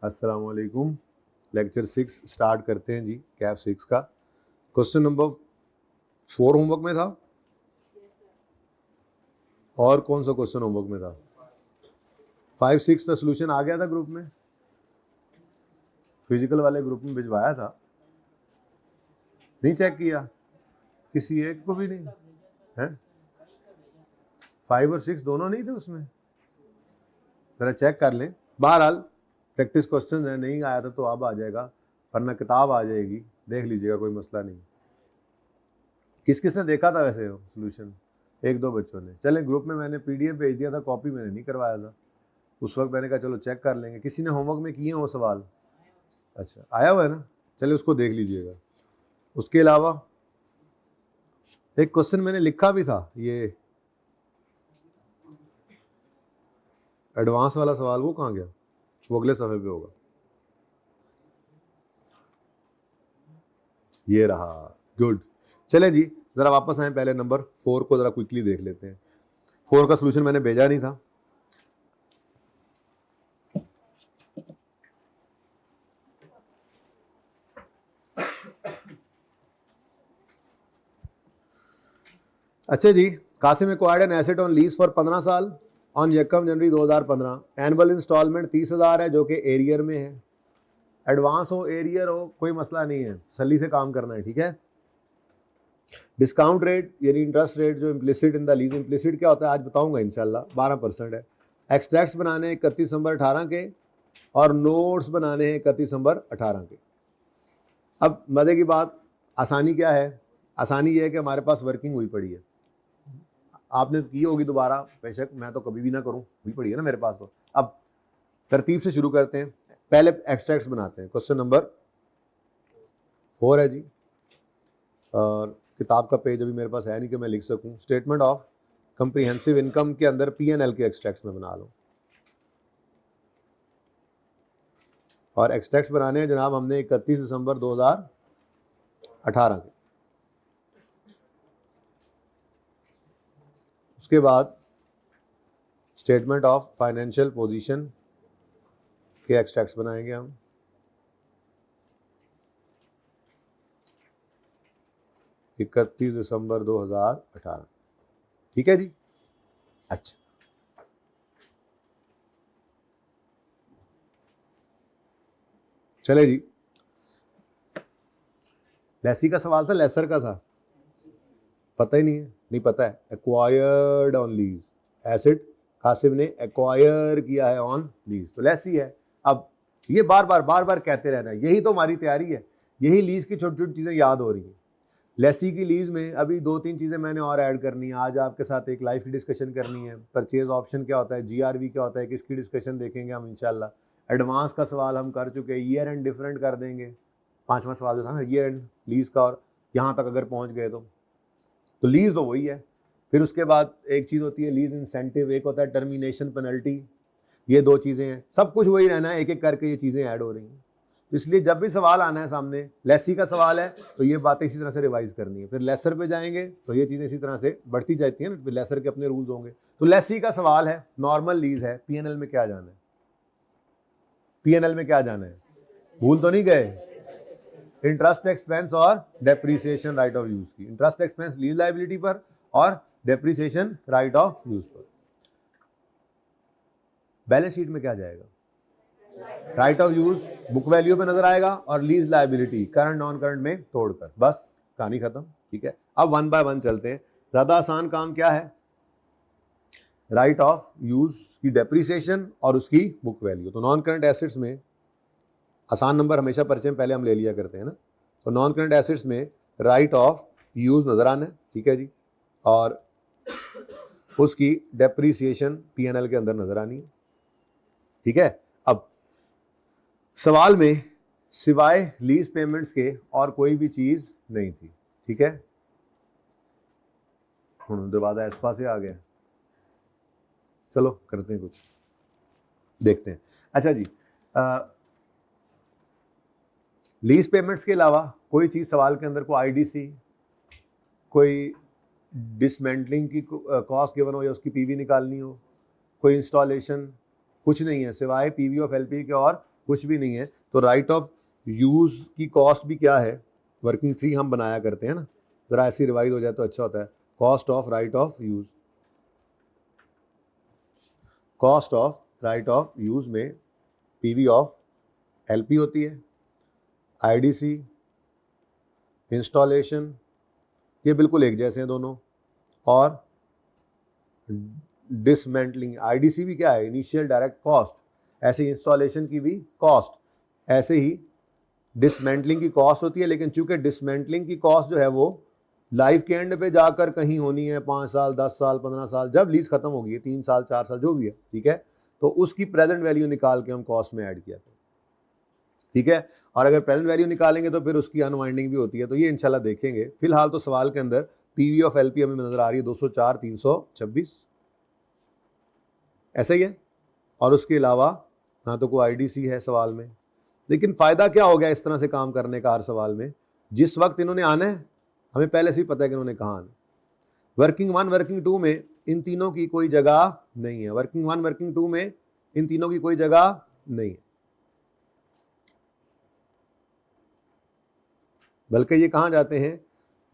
अस्सलाम वालेकुम। Lecture 6 start करते हैं जी, कैफ 6 का। क्वेश्चन नंबर 4 होमवर्क में था और कौन सा क्वेश्चन होमवर्क में था? 5 6 का सोल्यूशन आ गया था ग्रुप में, फिजिकल वाले ग्रुप में भिजवाया था, नहीं चेक किया किसी एक को भी नहीं है? 5 और 6 दोनों नहीं थे उसमें, जरा चेक कर लें। बहरहाल प्रैक्टिस क्वेश्चन है, नहीं आया था तो अब आ जाएगा, वरना किताब आ जाएगी, देख लीजिएगा, कोई मसला नहीं। किस किसने देखा था वैसे सोल्यूशन? एक दो बच्चों ने। चलें, ग्रुप में मैंने पीडीएफ भेज दिया था, कॉपी मैंने नहीं करवाया था उस वक्त, मैंने कहा चलो चेक कर लेंगे। किसी ने होमवर्क में किए हो सवाल? अच्छा, आया हुआ है ना, चलिए उसको देख लीजिएगा। उसके अलावा एक क्वेश्चन मैंने लिखा भी था, ये एडवांस वाला सवाल, वो कहाँ गया? वो अगले सफ़े पे होगा, ये रहा। गुड, चले जी, ज़रा वापस आए, पहले नंबर 4 को ज़रा क्विकली देख लेते हैं। 4 का सोल्यूशन मैंने भेजा नहीं था। अच्छा जी, Qasim acquired an asset on lease for 15 साल ऑन 1 जनवरी 2015। एनुअल इंस्टॉलमेंट 30,000 है, जो कि एरियर में है। एडवांस हो एरियर हो कोई मसला नहीं है, सली से काम करना है, ठीक है। डिस्काउंट रेट यानी इंटरेस्ट रेट जो implicit in the lease, implicit क्या होता है आज बताऊंगा इंशाल्लाह, 12% है। एक्सट्रैक्ट्स बनाने हैं 31 दिसंबर 18 के, और नोट्स बनाने हैं 31 दिसंबर 18 के। अब मज़े की बात, आसानी क्या है? आसानी ये है कि हमारे पास वर्किंग हुई पड़ी है, आपने की होगी दोबारा, बेशक मैं तो कभी भी ना करूं, हुई पड़ी है ना मेरे पास तो। अब तरतीब से शुरू करते हैं, पहले एक्सट्रैक्ट्स बनाते हैं। क्वेश्चन नंबर 4 है जी, और किताब का पेज अभी मेरे पास है नहीं कि मैं लिख सकूं। स्टेटमेंट ऑफ कंप्रीहेंसिव इनकम के अंदर P&L के एक्सट्रैक्ट्स में बना लो, और एक्सट्रैक्ट्स बनाने हैं जनाब हमने 31 दिसंबर 2018 के। उसके बाद स्टेटमेंट ऑफ फाइनेंशियल पोजीशन के एक्सट्रैक्ट्स बनाएंगे हम, इकतीस दिसंबर 2018, ठीक है जी। अच्छा, चले जी, लेसी का सवाल था, लेसर का था? पता ही नहीं है? नहीं पता है। Acquired on lease asset, Qasim ने एक्वायर किया है ऑन लीज, तो लेसी है। अब ये बार बार कहते रहना, यही तो हमारी तैयारी है, यही लीज की छोटी छोटी चीज़ें याद हो रही हैं। लेसी की लीज में अभी 2-3 चीज़ें मैंने और ऐड करनी है। आज आपके साथ एक लाइफ की डिस्कशन करनी है, परचेज ऑप्शन क्या होता है, GRV क्या होता है, किसकी डिस्कशन देखेंगे हम इंशाल्लाह। एडवांस का सवाल हम कर चुके हैं, ईयर एंड डिफरेंट कर देंगे। 5वां सवाल जो था ना ईयर एंड लीज का, और यहाँ तक अगर पहुँच गए तो लीज तो वही है। फिर उसके बाद एक चीज़ होती है लीज इंसेंटिव, एक होता है टर्मिनेशन पेनल्टी, ये 2 चीज़ें हैं। सब कुछ वही रहना है, एक एक करके ये चीज़ें ऐड हो रही हैं। इसलिए जब भी सवाल आना है सामने, लेसी का सवाल है तो ये बातें इसी तरह से रिवाइज करनी है। फिर लेसर पे जाएंगे तो ये चीज़ें इसी तरह से बढ़ती जाती हैं ना, फिर लेसर के अपने रूल्स होंगे। तो लेसी का सवाल है, नॉर्मल लीज है, P&L में क्या जाना है? P&L में क्या जाना है? भूल तो नहीं गए? इंटरेस्ट एक्सपेंस और डेप्रीसिएशन राइट ऑफ यूज की। इंटरेस्ट एक्सपेंस लीज लाइबिलिटी पर, और डेप्रीसिएशन राइट ऑफ यूज पर। बैलेंस शीट में क्या जाएगा? Right of use book value पे नजर आएगा, और lease liability current non current में तोड़कर, बस कहानी खत्म, ठीक है। अब 1 बाय 1 चलते हैं। ज्यादा आसान काम क्या है? राइट ऑफ यूज की डेप्रीसिएशन और उसकी बुक वैल्यू। तो नॉन करंट एसेट्स में आसान नंबर हमेशा परिचय में पहले हम ले लिया करते हैं ना, तो नॉन करंट एसेट्स में राइट ऑफ यूज नजर आना है, ठीक है जी, और उसकी डेप्रीसिएशन P&L के अंदर नजर आनी है, ठीक है। अब सवाल में सिवाय लीज पेमेंट्स के और कोई भी चीज नहीं थी, ठीक है। दरवाजा इस पास से आ गया, चलो करते हैं कुछ, देखते हैं। अच्छा जी, लीज पेमेंट्स के अलावा कोई चीज सवाल के अंदर, कोई IDC, कोई डिसमेंटलिंग की कॉस्ट गिवन हो या उसकी PV निकालनी हो, कोई इंस्टॉलेशन, कुछ नहीं है सिवाय PV ऑफ LP के और कुछ भी नहीं है। तो राइट ऑफ यूज की कॉस्ट भी क्या है, वर्किंग 3 हम बनाया करते हैं ना, जरा ऐसी रिवाइज हो जाए तो अच्छा होता है। Cost of right of use, cost of right of use में पीवी ऑफ एलपी होती है, आईडीसी, इंस्टॉलेशन, ये बिल्कुल एक जैसे हैं दोनों, और डिसमेंटलिंग, आईडीसी भी क्या है, इनिशियल डायरेक्ट कॉस्ट, ऐसे इंस्टॉलेशन की भी कॉस्ट, ऐसे ही डिसमेंटलिंग की कॉस्ट होती है। लेकिन चूंकि डिसमेंटलिंग की कॉस्ट जो है वो लाइफ के एंड पे जाकर कहीं होनी है, 5 साल 10 साल 15 साल, जब लीज खत्म होगी, 3 साल 4 साल जो भी है, ठीक है, तो उसकी प्रेजेंट वैल्यू निकाल के हम कॉस्ट में ऐड किया था, ठीक है। और अगर प्रेजेंट वैल्यू निकालेंगे तो फिर उसकी अनवाइंडिंग भी होती है, तो ये इंशाल्लाह देखेंगे। फिलहाल तो सवाल के अंदर पीवी ऑफ एलपी हमें नजर आ रही है 204 326, ऐसा ही है। और उसके अलावा ना तो कोई आईडीसी है सवाल में। लेकिन फायदा क्या हो गया इस तरह से काम करने का हर सवाल में, जिस वक्त इन्होंने आना है हमें पहले से ही पता है कि इन्होंने कहाँ आना है। वर्किंग 1 वर्किंग 2 में इन तीनों की कोई जगह नहीं है, वर्किंग 1 वर्किंग 2 में इन तीनों की कोई जगह नहीं है, बल्कि ये कहाँ जाते हैं,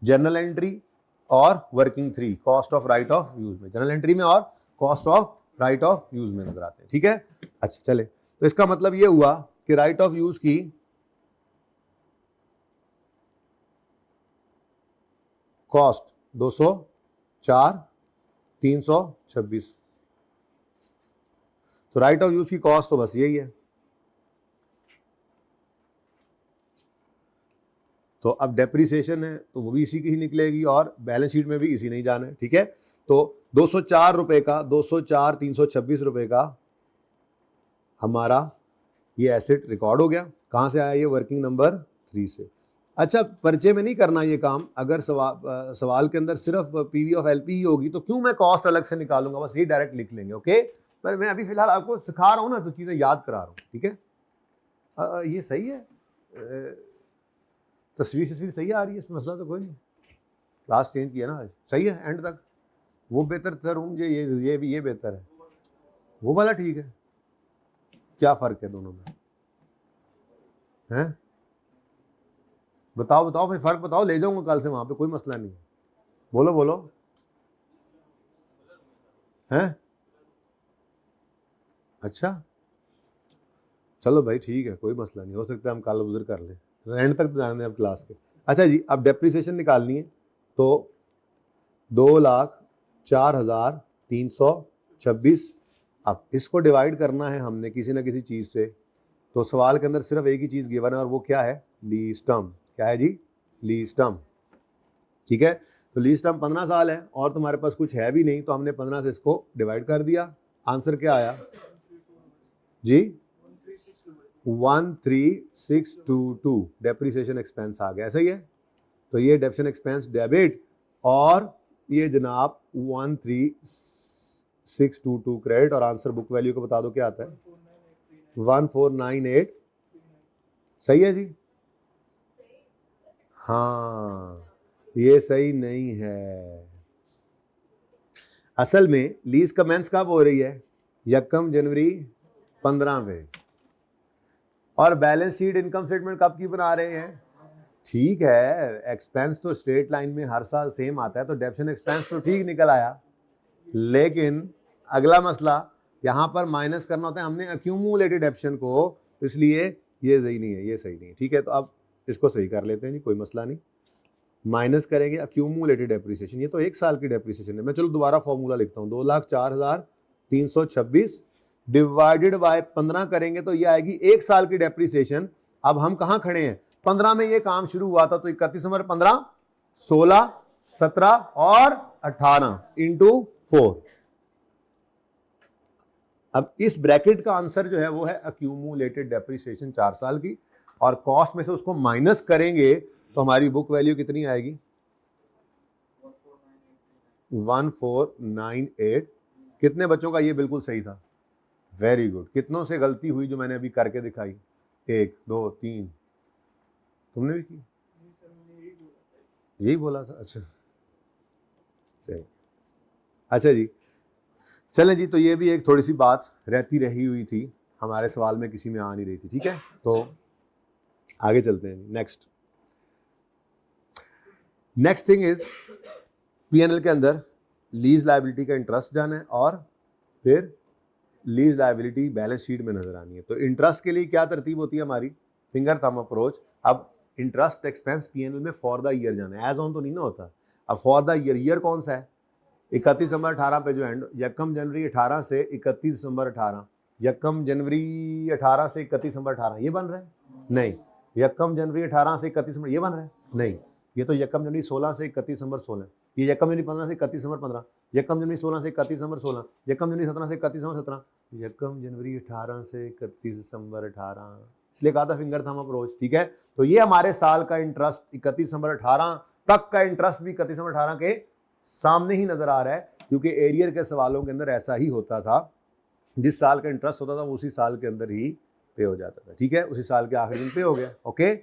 जर्नल एंट्री और working 3 cost of right of use में, जर्नल एंट्री में और cost of right of use में नजर आते हैं, ठीक है। अच्छा चले, तो इसका मतलब ये हुआ कि राइट ऑफ यूज की कॉस्ट 204 326, तो राइट ऑफ यूज की कॉस्ट तो बस यही है। तो अब डेप्रिसिएशन है तो वो भी इसी की ही निकलेगी, और बैलेंस शीट में भी इसी नहीं जाना है, ठीक है। तो 204 रुपए का, 204 326 रुपए का हमारा ये एसेट रिकॉर्ड हो गया। कहाँ से आया ये, वर्किंग नंबर 3 से। अच्छा, पर्चे में नहीं करना ये काम, अगर सवाल के अंदर सिर्फ पीवी ऑफ एलपी ही होगी तो क्यों मैं कॉस्ट अलग से निकालूंगा, बस ये डायरेक्ट लिख लेंगे, ओके। पर मैं अभी फिलहाल आपको सिखा रहा हूँ ना, तो चीज़ें याद करा रहा हूँ, ठीक है। ये सही है, तस्वीर सही आ रही है, इसमें मसला तो कोई नहीं। क्लास चेंज किया ना आज, सही है एंड तक। वो बेहतर सर मुझे ये बेहतर है, वो वाला ठीक है। क्या फ़र्क है दोनों में, हैं? बताओ भाई, फ़र्क बताओ, ले जाऊंगा कल से वहाँ पे, कोई मसला नहीं है। बोलो हैं? अच्छा चलो भाई ठीक है, कोई मसला नहीं, हो सकता है हम कल गुजर कर लें, एंड तक तो जाने अब क्लास के। अच्छा जी, अब डेप्रिसिएशन निकालनी है, तो 2,04,326। अब इसको डिवाइड करना है हमने किसी ना किसी चीज़ से, तो सवाल के अंदर सिर्फ एक ही चीज़ गिवन है और वो क्या है, लीज टर्म। क्या है जी, लीज टर्म, ठीक है। तो लीज टर्म 15 साल है और तुम्हारे पास कुछ है भी नहीं, तो हमने 15 से इसको डिवाइड कर दिया। आंसर क्या आया जी, 13622 डेप्रिसिएशन एक्सपेंस आ गया, ऐसा ही है। तो ये डेप्रिसिएशन एक्सपेंस डेबिट, और ये जनाब 13622 क्रेडिट, और आंसर बुक वैल्यू को बता दो क्या आता है, 1498। सही है जी, हाँ ये सही नहीं है। असल में लीज कमेंस कब हो रही है, 1 जनवरी 15वें, और बैलेंस शीट इनकम स्टेटमेंट कब की बना रहे हैं, ठीक है। एक्सपेंस तो स्ट्रेट लाइन में हर साल सेम आता है, तो डेप्रिसिएशन एक्सपेंस तो ठीक निकल आया, लेकिन अगला मसला यहाँ पर माइनस करना होता है, हमने अक्यूमुलेटेड डेप्रिसिएशन को, इसलिए ये सही नहीं है, ये सही नहीं है, ठीक है। तो अब इसको सही कर लेते हैं जी, कोई मसला नहीं। माइनस करेंगे अक्यूमुलेटेड डेप्रिसिएशन, ये तो 1 साल की डेप्रिसिएशन है। मैं चलो दोबारा फॉर्मूला लिखता हूँ, 2,04,326 डिवाइडेड बाय 15 करेंगे तो ये आएगी 1 साल की डेप्रिसिएशन। अब हम कहाँ खड़े हैं, 15 में ये काम शुरू हुआ था, तो 31 नंबर 15, 16, 17 और 18 इंटू 4। अब इस ब्रैकेट का आंसर जो है वो है अक्यूमुलेटेड डेप्रिसिएशन 4 साल की, और कॉस्ट में से उसको माइनस करेंगे तो हमारी बुक वैल्यू कितनी आएगी, 1498। कितने बच्चों का ये बिल्कुल सही था, वेरी गुड। कितनों से गलती हुई जो मैंने अभी करके दिखाई, 1 2 3, तुमने भी की, यही बोला था, अच्छा चलिए, अच्छा जी चलें जी। तो ये भी एक थोड़ी सी बात रहती रही हुई थी, हमारे सवाल में किसी में आ नहीं रही थी, ठीक है। तो आगे चलते हैं। नेक्स्ट थिंग इज पीएनएल के अंदर लीज लायबिलिटी का इंटरेस्ट जाना है और फिर लीज लायबिलिटी बैलेंस शीट में नजर आनी है। तो इंटरेस्ट के लिए क्या तरतीब होती है हमारी, फिंगर थंब अप्रोच। अब इंटरेस्ट एक्सपेंस पीएनएल में फॉर द ईयर जाना है, एज ऑन तो नहीं ना होता। अब फॉर द ईयर, ईयर कौन सा है, 31 दिसंबर 18 पे जो एंड, यकम जनवरी 18 से 31 दिसंबर 18, यकम जनवरी 18 से 31 दिसंबर 18, ये बन रहा है? नहीं। यकम जनवरी 18 से 31 दिसंबर, ये बन रहा है? नहीं। ये तो यकम जनवरी 16 से 31 दिसंबर 16, ये यकम जनवरी 15 से 31 दिसंबर 15, यकम जनवरी 16 से 31 दिसंबर 16, यकम जनवरी 17 से 31 दिसंबर 17, यकम जनवरी 18 से 31 दिसंबर 18, इसलिए कहा था फिंगर थंब अप्रोच, ठीक है। तो ये हमारे साल का इंटरेस्ट 31 दिसंबर 18 तक का इंटरेस्ट भी 31 दिसंबर 18 के सामने ही नजर आ रहा है, क्योंकि एरियर के सवालों के अंदर ऐसा ही होता था, जिस साल का इंटरेस्ट होता था वो उसी साल के अंदर ही पे हो जाता था, ठीक है। उसी साल के आखिरी दिन पे हो गया, ओके।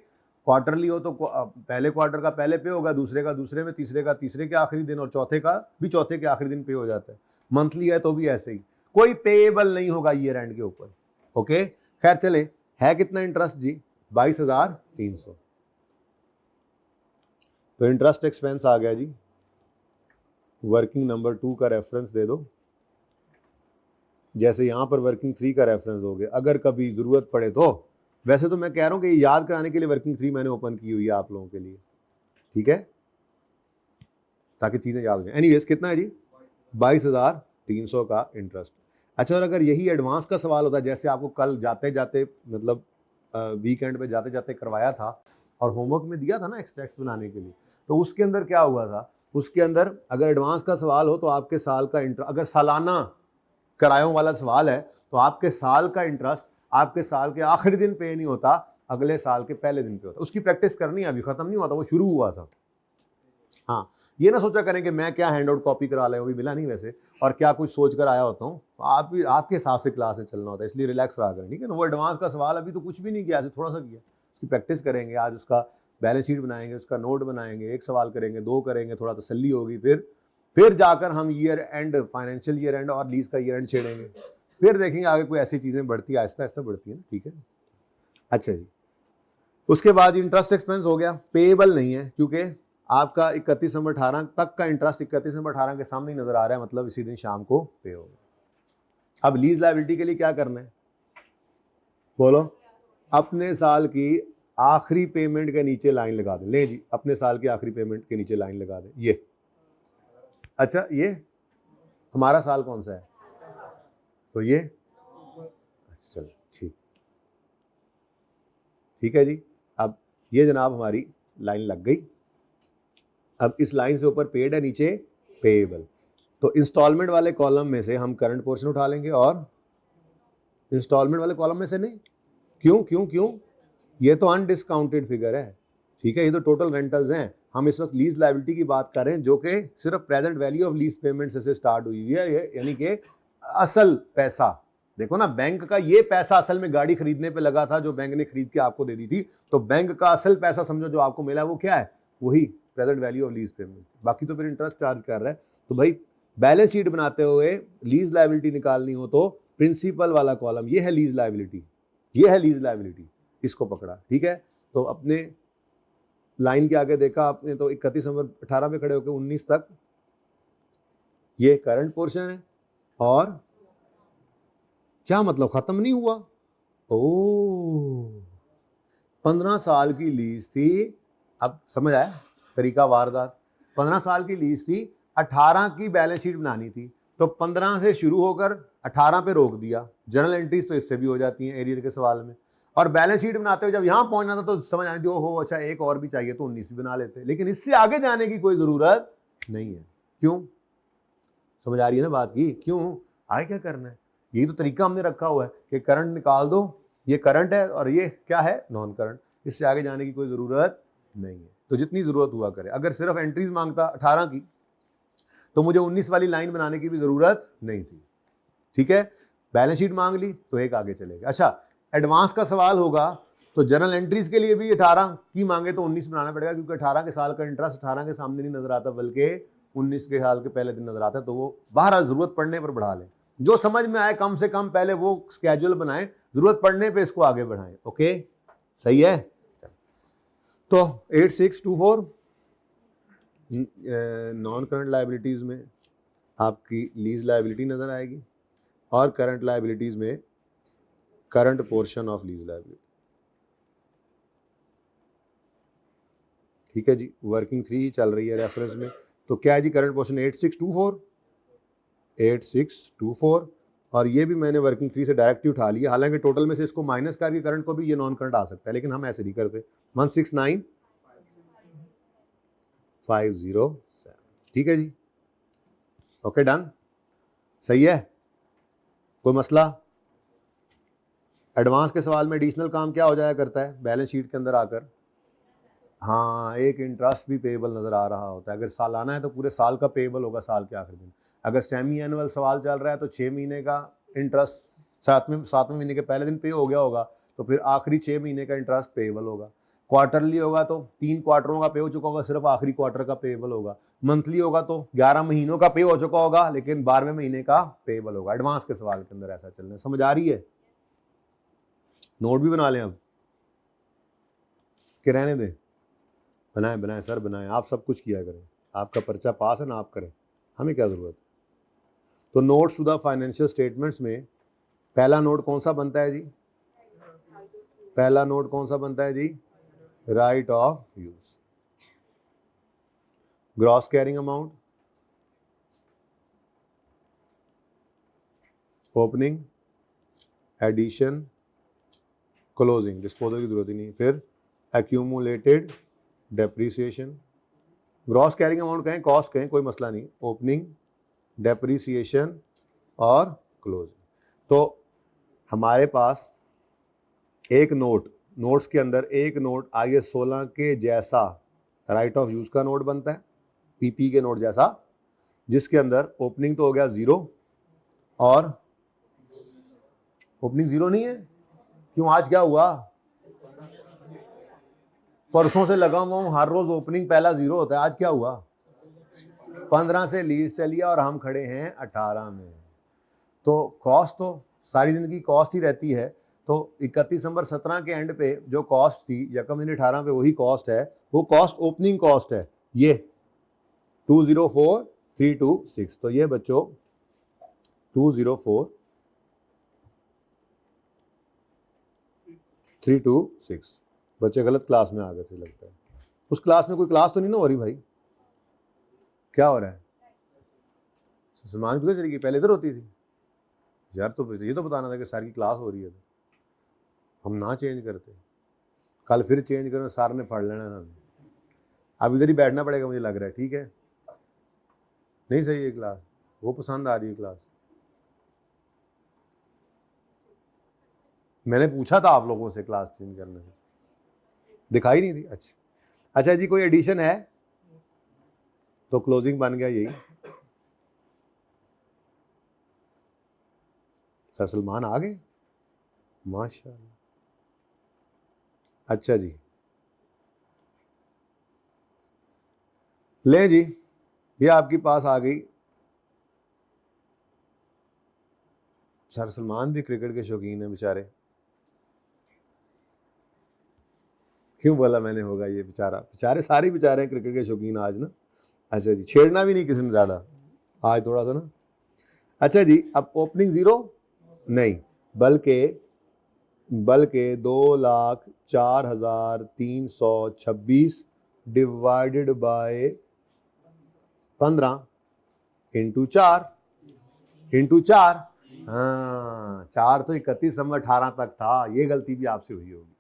क्वार्टरली हो तो पहले क्वार्टर का पहले पे होगा, दूसरे का दूसरे में, तीसरे का तीसरे के आखिरी दिन और चौथे का भी चौथे के आखिरी दिन पे हो जाता है। मंथली है तो भी ऐसे ही, कोई पेएबल नहीं होगा ईयर एंड के ऊपर, ओके। खैर चले, है कितना इंटरेस्ट जी, 22,300। तो इंटरेस्ट एक्सपेंस आ गया जी। वर्किंग नंबर 2 का रेफरेंस दे दो, जैसे यहां पर वर्किंग 3 का रेफरेंस हो गया, अगर कभी जरूरत पड़े तो। वैसे तो मैं कह रहा हूं कि ये याद कराने के लिए वर्किंग 3 मैंने ओपन की हुई है आप लोगों के लिए, ठीक है, ताकि चीजें याद हो जाए। एनीवेज कितना है जी, 22,300 का इंटरेस्ट। अच्छा, और अगर यही एडवांस का सवाल होता, जैसे आपको कल जाते जाते मतलब वीकेंड पे जाते जाते करवाया था और होमवर्क में दिया था ना एक्सट्रैक्ट्स बनाने के लिए, तो उसके अंदर क्या हुआ था, उसके अंदर अगर एडवांस का सवाल हो तो आपके साल का इंटरेस्ट, अगर सालाना किरायों वाला सवाल है तो आपके साल का इंटरेस्ट आपके साल के आखिरी दिन पे नहीं होता, अगले साल के पहले दिन पे होता। उसकी प्रैक्टिस करनी है, अभी खत्म नहीं हुआ था, वो शुरू हुआ था। हाँ, ये ना सोचा करें कि मैं क्या हैंड आउट कॉपी करा लाया हूँ, अभी मिला नहीं वैसे, और क्या कुछ सोच कर आया होता हूँ। आप भी आपके हिसाब से क्लास में चलना होता है, इसलिए रिलैक्स रहा करें, ठीक है ना। वो एडवांस का सवाल अभी तो कुछ भी नहीं किया, थोड़ा सा किया, उसकी प्रैक्टिस करेंगे। आज उसका बैलेंस शीट बनाएंगे, उसका नोट बनाएंगे, एक सवाल करेंगे, 2 करेंगे, थोड़ा तसल्ली होगी, फिर जाकर हम year and, financial year and और लीज का ईयर एंड छेड़ेंगे, फिर देखेंगे आगे कोई ऐसी चीजें बढ़ती, आहिस्ता आहिस्ता बढ़ती है ना, ठीक है। अच्छा जी, उसके बाद इंटरेस्ट एक्सपेंस हो गया, पेएबल नहीं है क्योंकि आपका 31 दिसंबर 18 तक का इंटरेस्ट 31 दिसंबर 18 के सामने ही नजर आ रहा है, मतलब इसी दिन शाम को पे होगा। अब लीज लायबिलिटी के लिए क्या करना है, बोलो। अपने साल की आखिरी पेमेंट के नीचे लाइन लगा दें। ले जी, अपने साल की आखिरी पेमेंट के नीचे लाइन लगा दें, ये। अच्छा, ये हमारा साल कौन सा है, तो ये, अच्छा चलो ठीक है जी। अब ये जनाब हमारी लाइन लग गई। अब इस लाइन से ऊपर पेड है, नीचे पेएबल। तो इंस्टॉलमेंट वाले कॉलम में से हम करंट पोर्शन उठा लेंगे और इंस्टॉलमेंट वाले कॉलम में से नहीं। क्यों क्यों क्यों, ये तो अनडिस्काउंटेड फिगर है, ठीक है, ये तो टोटल रेंटल्स हैं। हम इस वक्त लीज लायबिलिटी की बात कर रहे हैं, जो कि सिर्फ present value of lease payment से स्टार्ट हुई है, यानी कि असल पैसा। देखो ना, बैंक का ये पैसा असल में गाड़ी खरीदने पे लगा था, जो बैंक ने खरीद के आपको दे दी थी। तो बैंक का असल पैसा समझो जो आपको मिला, वो क्या है, वही present value of lease payment. बाकी तो फिर इंटरेस्ट चार्ज कर रहा है। तो भाई बैलेंस शीट बनाते हुए लीज लायबिलिटी निकालनी हो तो प्रिंसिपल वाला कॉलम, ये है लीज लायबिलिटी, ये है लीज लायबिलिटी, इसको पकड़ा, ठीक है। तो अपने लाइन के आगे देखा आपने, तो 31 दिसंबर 18 में खड़े होकर 19 तक ये करंट पोर्शन है, और क्या मतलब खत्म नहीं हुआ। ओ, 15 साल की लीज थी, अब समझ आया तरीका वारदात। 15 साल की लीज थी, 18 की बैलेंस शीट बनानी थी, तो 15 से शुरू होकर 18 पे रोक दिया। जनरल एंट्रीज तो इससे भी हो जाती हैं एरियर के सवाल में, और बैलेंस शीट बनाते हुए जब यहां पहुंचना था तो समझ आनी थी, ओहो अच्छा एक और भी चाहिए, तो 19 भी बना लेते। लेकिन इससे आगे जाने की कोई जरूरत नहीं है। क्यों, समझ आ रही है ना बात की, क्यों आगे क्या करना है। यही तो तरीका हमने रखा हुआ है कि करंट निकाल दो, ये करंट है और ये क्या है, नॉन करंट। इससे आगे जाने की कोई जरूरत नहीं है। तो जितनी जरूरत हुआ करे, अगर सिर्फ एंट्रीज मांगता 18 की, तो मुझे 19 वाली लाइन बनाने की भी जरूरत नहीं थी, ठीक है। बैलेंस शीट मांग ली तो एक आगे चलेगा। अच्छा, एडवांस का सवाल होगा तो जनरल एंट्रीज के लिए भी 18 की मांगे तो 19 बनाना पड़ेगा, क्योंकि 18 के साल का इंटरेस्ट 18 के सामने नहीं नजर आता, बल्कि 19 के साल के पहले दिन नजर आता है। तो वो बाहर जरूरत पड़ने पर बढ़ा लें, जो समझ में आए कम से कम पहले वो स्केड्यूल बनाएं, जरूरत पड़ने पे इसको आगे बढ़ाएं। ओके, सही है। तो 8624 नॉन करंट लायबिलिटीज में आपकी लीज लायबिलिटी नजर आएगी और करंट लायबिलिटीज में current portion of lease liability. ठीक है जी, वर्किंग 3 ही चल रही है रेफरेंस में। तो क्या है जी, करंट पोर्शन 8624 और ये भी मैंने वर्किंग 3 से डायरेक्ट उठा लिया। हालांकि टोटल में से इसको माइनस करके करंट को भी ये नॉन करंट आ सकता है, लेकिन हम ऐसे नहीं करते। 169507। ठीक है जी, ओके डन, सही है। कोई मसला? एडवांस के सवाल में एडिशनल काम क्या हो जाया करता है बैलेंस शीट के अंदर आकर? हाँ, एक इंटरेस्ट भी पेएबल नजर आ रहा होता है। अगर सालाना है तो पूरे साल का पेएबल होगा साल के आखिरी दिन। अगर सेमी एनुअल सवाल चल रहा है तो 6 महीने का इंटरेस्ट सातवें महीने के पहले दिन पे हो गया होगा, तो फिर आखिरी 6 महीने का इंटरेस्ट पेएबल होगा। क्वार्टरली होगा तो 3 क्वार्टरों का पे हो चुका होगा, सिर्फ आखिरी क्वार्टर का पेएबल होगा। मंथली होगा तो 11 महीनों का पे हो चुका होगा, लेकिन 12वें महीने का पेएबल होगा। एडवांस के सवाल के अंदर ऐसा चलना है। समझ आ रही है? नोट भी बना लें अब कि रहने दें? बनाए बनाए सर बनाए, आप सब कुछ किया करें। आपका पर्चा पास है ना, आप करें, हमें क्या ज़रूरत है। तो notes to the financial statements में पहला नोट कौन सा बनता है जी? पहला नोट कौन सा बनता है जी? Right of use. Gross carrying amount, opening, addition, closing, disposal की जरूरत ही नहीं। फिर accumulated depreciation. Gross carrying amount कहें, कॉस्ट कहें, कोई मसला नहीं। ओपनिंग, डेप्रीसिएशन और क्लोजिंग। तो हमारे पास एक नोट्स के अंदर एक नोट IS 16 के जैसा राइट ऑफ यूज का नोट बनता है, PP के नोट जैसा, जिसके अंदर ओपनिंग तो हो गया 0 और ओपनिंग 0 नहीं है। क्यों, आज क्या हुआ? परसों से लगा हुआ हूं, हर रोज ओपनिंग पहला 0 होता है। आज क्या हुआ? 15 से लीज से लिया और हम खड़े हैं 18 में। तो कॉस्ट तो सारी जिंदगी कॉस्ट ही रहती है। तो 31 दिसंबर 17 के एंड पे जो कॉस्ट थी, यकम दिन 18 पे वही कॉस्ट है। वो कॉस्ट ओपनिंग कॉस्ट है, ये 204326। तो ये बच्चों 204326। बच्चे गलत क्लास में आ गए थे लगता है। उस क्लास में कोई क्लास तो नहीं ना हो रही भाई? क्या हो रहा है? सलमान किधर चली गई? पहले इधर होती थी यार। तो ये तो बताना था कि सर की क्लास हो रही है, तो हम ना चेंज करते। कल फिर चेंज करो, सर ने पढ़ लेना हमें। अब इधर ही बैठना पड़ेगा मुझे लग रहा है। ठीक है, नहीं सही है क्लास, वो पसंद आ रही है क्लास। मैंने पूछा था आप लोगों से क्लास चेंज करने से, दिखाई नहीं थी। अच्छा जी, कोई एडिशन है? तो क्लोजिंग बन गया यही। सर सलमान आ गए, माशाल्लाह। अच्छा जी, ले जी, ये आपके पास आ गई। सर सलमान भी क्रिकेट के शौकीन है बेचारे। क्यों बोला मैंने होगा ये बेचारे सारे बेचारे हैं क्रिकेट के शौकीन आज ना। अच्छा जी, छेड़ना भी नहीं किसी ने ज़्यादा आज, थोड़ा सा ना। अच्छा जी, अब ओपनिंग 0 नहीं, बल्कि 2,04,326 डिवाइडेड बाय 15 इंटू 4। हाँ, 4 तो 31 दिसंबर 18 तक था। ये गलती भी आपसे हुई होगी।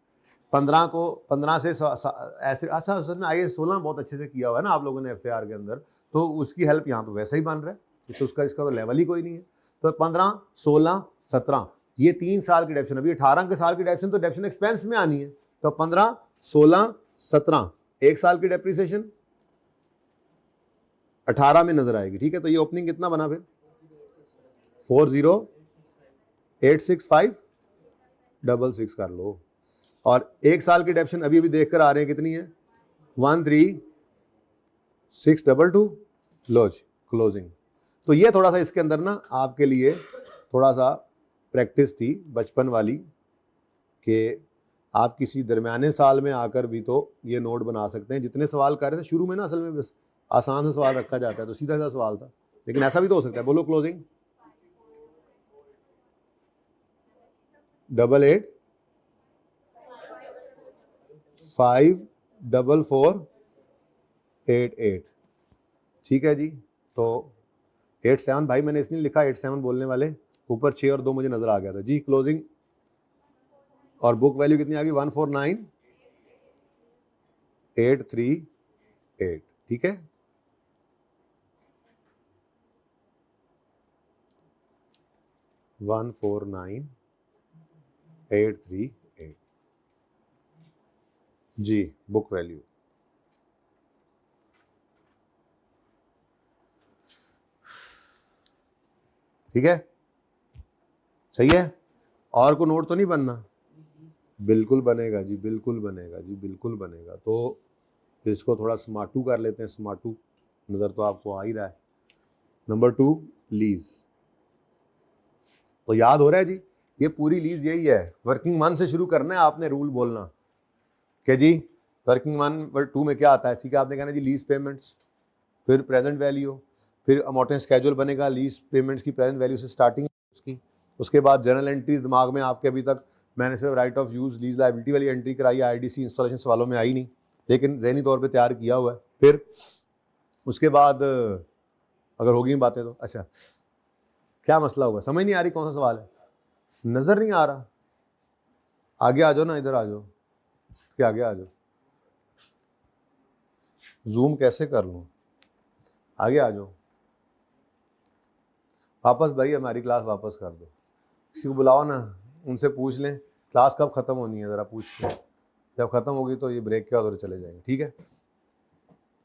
15 को 15 से ऐसे। अच्छा, असल में IS 16 बहुत अच्छे से किया हुआ है ना आप लोगों ने FAR के अंदर, तो उसकी हेल्प यहाँ पे वैसे ही बन रहा है। तो उसका इसका तो लेवल ही कोई नहीं है। तो 15, 16, 17 ये 3 साल की डेप्शन। अभी 18 के साल की डेप्शन तो डेप्शन एक्सपेंस में आनी है। तो 15, 16, 17 1 साल की डेप्रिसिएशन 18 में नजर आएगी। ठीक है, तो ये ओपनिंग कितना बना फिर? 40,865,66 कर लो। और 1 साल की डेप्शन अभी देख कर आ रहे हैं कितनी है? 13,622। लो क्लोजिंग। तो ये थोड़ा सा इसके अंदर ना आपके लिए थोड़ा सा प्रैक्टिस थी बचपन वाली, कि आप किसी दरमियाने साल में आकर भी तो ये नोट बना सकते हैं। जितने सवाल कर रहे थे शुरू में ना, असल में बस आसान सा सवाल रखा जाता है तो सीधा सा सवाल था, लेकिन ऐसा भी तो हो सकता है। बोलो क्लोजिंग। 88 54488। ठीक है जी। तो 87 भाई मैंने इसलिए लिखा 87 बोलने वाले, ऊपर 6 और 2 मुझे नजर आ गया था जी। क्लोजिंग और बुक वैल्यू कितनी आ गई? 149838। ठीक है। वन 149838 जी बुक वैल्यू। ठीक है, सही है। और को नोट तो नहीं बनना? बिल्कुल बनेगा जी, बिल्कुल बनेगा जी, बिल्कुल बनेगा। तो इसको थोड़ा स्मार्टू कर लेते हैं। स्मार्टू नज़र तो आपको आ ही रहा है। Number 2 lease. तो याद हो रहा है जी, ये पूरी लीज यही है। वर्किंग वन से शुरू करना है आपने रूल बोलना कि जी वर्किंग वन 2 में क्या आता है। ठीक है, आपने कहना जी लीज पेमेंट्स, फिर प्रेजेंट वैल्यू, फिर अमाउंटिंग स्केड्यूल बनेगा लीज पेमेंट्स की प्रेजेंट वैल्यू से स्टार्टिंग उसकी। उसके बाद जर्नल एंट्रीज दिमाग में आपके अभी तक मैंने सिर्फ right of use lease liability वाली एंट्री कराई है, आईडीसी इंस्टॉलेशन सवालों में आई नहीं, लेकिन जहनी तौर पे तैयार किया हुआ है। फिर उसके बाद अगर होगी बातें तो अच्छा क्या मसला होगा, समझ नहीं आ रही कौन सा सवाल है, नज़र नहीं आ रहा? आगे आ जाओ ना, इधर आ जाओ, क्या आगे आ जाओ। जूम कैसे कर लूँ? आगे आ जाओ वापस। भाई हमारी क्लास वापस कर दो, किसी को बुलाओ ना, उनसे पूछ लें क्लास कब ख़त्म होनी है, ज़रा पूछ लें। जब ख़त्म होगी तो ये ब्रेक के उधर चले जाएंगे। ठीक है,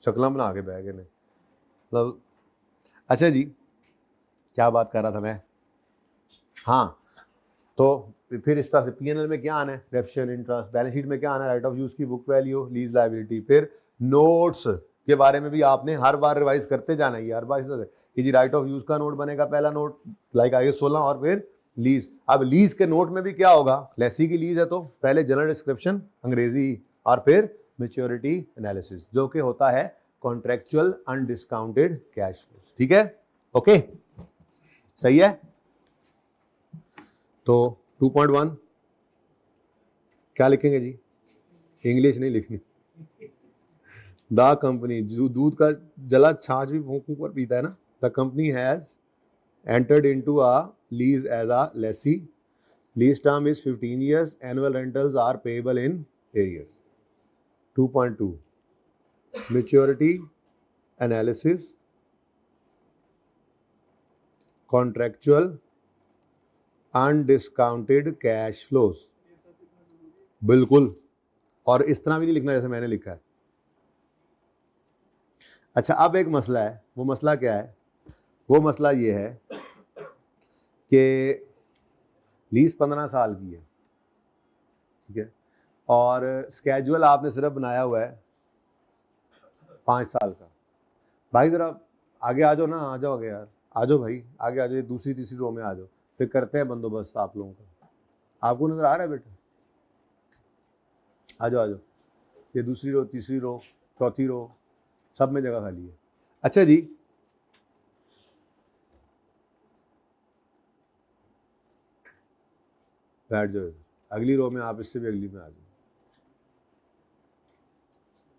शक्ल बना के बैग ने मतलब। अच्छा जी, क्या बात कर रहा था मैं? हाँ, तो फिर इस तरह से पीएनएल में क्या आना है? डेप्शन इंटरेस्ट। बैलेंस शीट में क्या आना है? राइट ऑफ यूज़ की बुक वैल्यू, लीज लायबिलिटी। फिर नोट्स के बारे में भी आपने हर बार रिवाइज करते जाना है। हर बार इस तरह से कि जी राइट ऑफ यूज़ का नोट बनेगा पहला नोट, लाइक आगे 16, और फिर लीज। अब लीज के नोट में भी क्या होगा? लेसी की लीज है तो पहले जनरल डिस्क्रिप्शन अंग्रेजी, और फिर मेच्योरिटी एनालिसिस जो कि होता है कॉन्ट्रेक्चुअल अनडिस्काउंटेड कैश फ्लोज। ठीक है, ओके, सही है। तो 2.1 क्या लिखेंगे जी? इंग्लिश नहीं लिखनी। द कंपनी, दूध का जला छाछ भी भूख भूख पर पीता है ना। The company has entered into a lease as a lessee. Lease term is 15 years. Annual rentals are payable in arrears. 2.2 maturity analysis, contractual undiscounted cash flows. बिल्कुल, और इस तरह भी नहीं लिखना जैसे मैंने लिखा है। अच्छा, अब एक मसला है। वो मसला क्या है? वो मसला ये है कि लीज 15 साल की है, ठीक है, और स्केड्यूल आपने सिर्फ बनाया हुआ है 5 साल का। भाई ज़रा आगे आ जाओ ना, आ जाओ आगे यार, आ जाओ भाई, आगे आ जाओ, दूसरी तीसरी रो में आ जाओ, फिर करते हैं बंदोबस्त आप लोगों का। आपको नज़र आ रहा है बेटा? आ जाओ आ जाओ, ये दूसरी रो, तीसरी रो, चौथी रो, सब में जगह खाली है। अच्छा जी, बैठ जाओ, अगली रो में, आप इससे भी अगली में आ जाओ।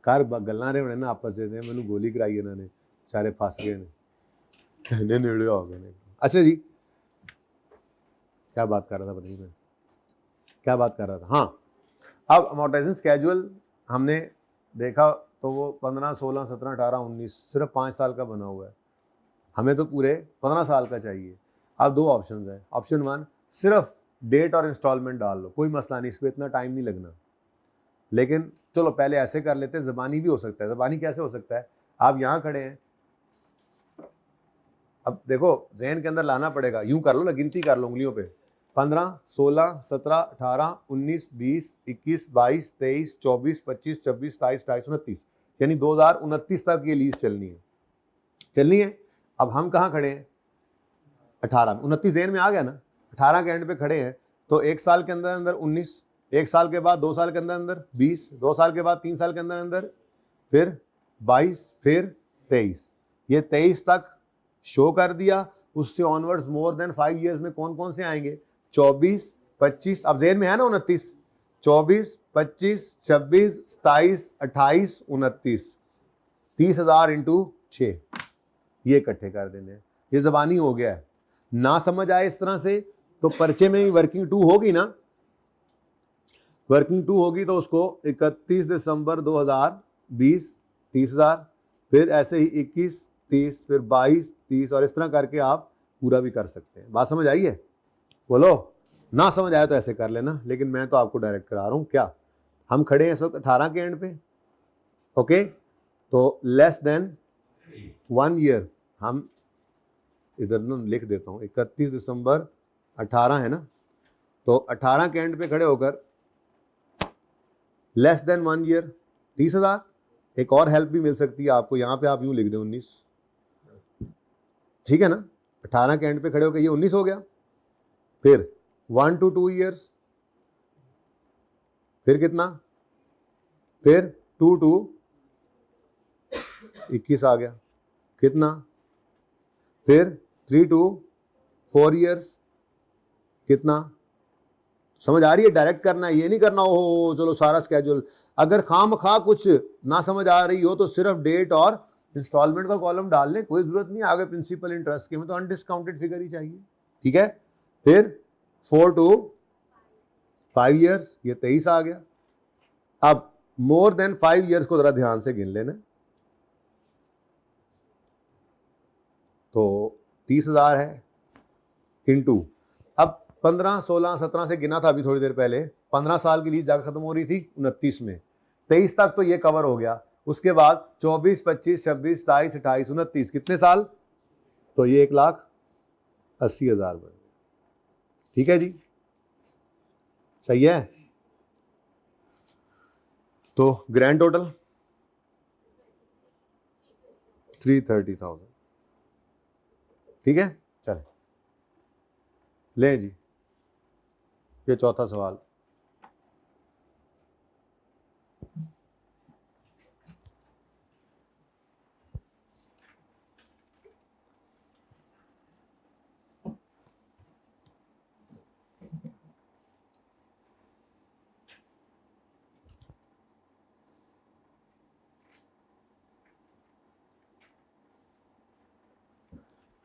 कार गल्ला रहे होने ना आपस से, मैंने गोली कराई इन्होंने, सारे फस गए ने नेड़े हो गए। अच्छा जी, क्या बात कर रहा था, पता नहीं मैं क्या बात कर रहा था। हाँ, अब अमोर्टाइजेशन स्केड्यूल हमने देखा तो वो 15, 16, 17, 18, 19 सिर्फ 5 साल का बना हुआ है। हमें तो पूरे 15 साल का चाहिए। अब 2 ऑप्शन है। ऑप्शन 1, सिर्फ डेट और इंस्टॉलमेंट डाल लो, कोई मसला नहीं, इस पर इतना टाइम नहीं लगना। लेकिन चलो पहले ऐसे कर लेते हैं, ज़बानी भी हो सकता है। ज़बानी कैसे हो सकता है? आप यहाँ खड़े हैं, अब देखो जहन के अंदर लाना पड़ेगा, यूं कर लो ना, गिनती कर लो उंगलियों पे। 15, 16, 17, 18, 19, 20, 21, 22, 23, 24, 25, 26, 27, 28, 29, यानी 2029 तक ये लीज चलनी है। अब हम कहाँ खड़े हैं? 18 में। 29 जहन में आ गया ना, 18 के एंड पे खड़े हैं, तो 1 साल के अंदर अंदर 19, 1 साल के बाद 2 साल के अंदर अंदर 20, 2 साल के बाद 3 साल के अंदर अंदर फिर 22, फिर 23, ये 23 तक शो कर दिया। उससे ऑनवर्ड्स मोर देन 5 इयर्स में कौन कौन से आएंगे? 24, 25, अब जेन में है ना 29, 24, 25, 26, 27, 28, 29, 30,000 इंटू 6, ये इकट्ठे कर देने। ये ज़बानी हो गया है। ना समझ आए इस तरह से तो पर्चे में ही वर्किंग 2 होगी ना, वर्किंग 2 होगी तो उसको 31 दिसंबर 2020 30,000, फिर ऐसे ही 21, 30, फिर 22, 30 और इस तरह करके आप पूरा भी कर सकते हैं। बात समझ आई है? बोलो। ना समझ आया तो ऐसे कर लेना, लेकिन मैं तो आपको डायरेक्ट करा रहा हूँ। क्या हम खड़े हैं इस वक्त 18 के एंड पे? ओके, तो लेस देन 1 ईयर हम इधर ना लिख देता हूँ, 31 दिसंबर 18 है ना, तो 18 के एंड पे खड़े होकर लेस देन 1 ईयर 30,000। एक और हेल्प भी मिल सकती है आपको, यहाँ पे आप यूँ लिख दें 19, ठीक है ना। 18 के एंड पे खड़े होकर ये 19 हो गया। फिर 1 to 2 ईयर्स, फिर कितना? फिर 2 to 21 आ गया, कितना? फिर 3 to 4 ईयर्स, कितना? समझ आ रही है? डायरेक्ट करना है, ये नहीं करना हो चलो सारा स्केड्यूल। अगर खाम खा कुछ ना समझ आ रही हो तो सिर्फ डेट और इंस्टॉलमेंट का कॉलम डाल लें, कोई जरूरत नहीं आगे प्रिंसिपल इंटरेस्ट के में, तो अनडिस्काउंटेड फिगर ही चाहिए, ठीक है। फिर 4 to 5 ईयर्स, ये 23 आ गया। अब मोर देन 5 ईयर्स को जरा ध्यान से गिन लेना, तो 30,000 है इंटू, अब 15, 16, 17 से गिना था अभी थोड़ी देर पहले, 15 साल की लीज जाकर खत्म हो रही थी 29 में, 23 तक तो ये कवर हो गया। उसके बाद 24, 25, 26, 27, 28, 29, कितने साल? तो ये 1,80,000 बन गया, ठीक है जी, सही है। तो ग्रैंड टोटल 330,000, ठीक है। चले लें जी, ये चौथा सवाल।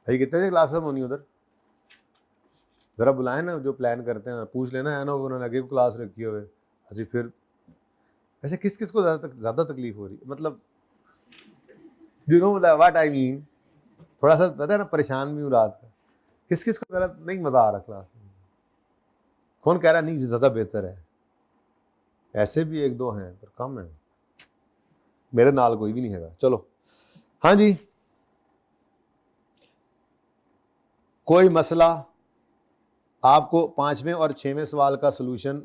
भाई कितने से क्लास होनी उधर? जरा बुलाए ना, जो प्लान करते हैं पूछ लेना है ना, उन्होंने आगे को क्लास रखी हुए अजी। फिर ऐसे किस किस को ज़्यादा तकलीफ हो रही है, मतलब you know what I mean, थोड़ा सा पता है ना, परेशान भी हूँ रात का। किस किस को ज़रा नहीं मज़ा आ रहा क्लास में? कौन कह रहा नहीं ज़्यादा बेहतर है? ऐसे भी 1-2 हैं पर कम है, मेरे नाल कोई भी नहीं है। चलो हाँ जी, कोई मसला? आपको 5वें और 6वें सवाल का सलूशन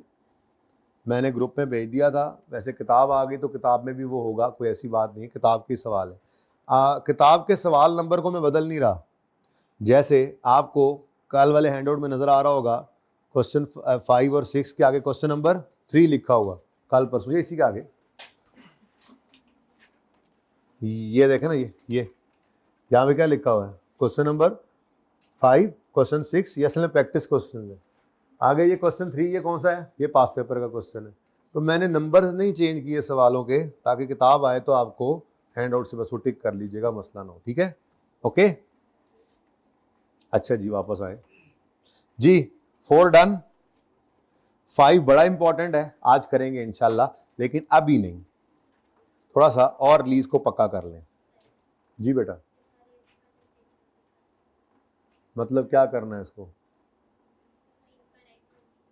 मैंने ग्रुप में भेज दिया था। वैसे किताब आ गई तो किताब में भी वो होगा, कोई ऐसी बात नहीं, किताब की सवाल है। किताब के सवाल नंबर को मैं बदल नहीं रहा। जैसे आपको कल वाले हैंडआउट में नज़र आ रहा होगा, क्वेश्चन 5 और 6 के आगे क्वेश्चन नंबर 3 लिखा हुआ, कल परसों इसी के आगे, ये देखें ना, ये यहाँ पे क्या लिखा हुआ है? क्वेश्चन नंबर 5, क्वेश्चन 6, ये असल में प्रैक्टिस क्वेश्चन है। आगे ये क्वेश्चन 3, ये कौन सा है? ये पास पेपर का क्वेश्चन है। तो मैंने नंबर नहीं चेंज किए सवालों के, ताकि किताब आए तो आपको हैंड आउट से बस वो टिक कर लीजिएगा, मसला ना हो, ठीक है। ओके अच्छा जी, वापस आए जी। 4 डन, 5 बड़ा इंपॉर्टेंट है, आज करेंगे इंशाल्लाह, लेकिन अभी नहीं, थोड़ा सा और लीज को पक्का कर लें जी बेटा। मतलब क्या करना है इसको?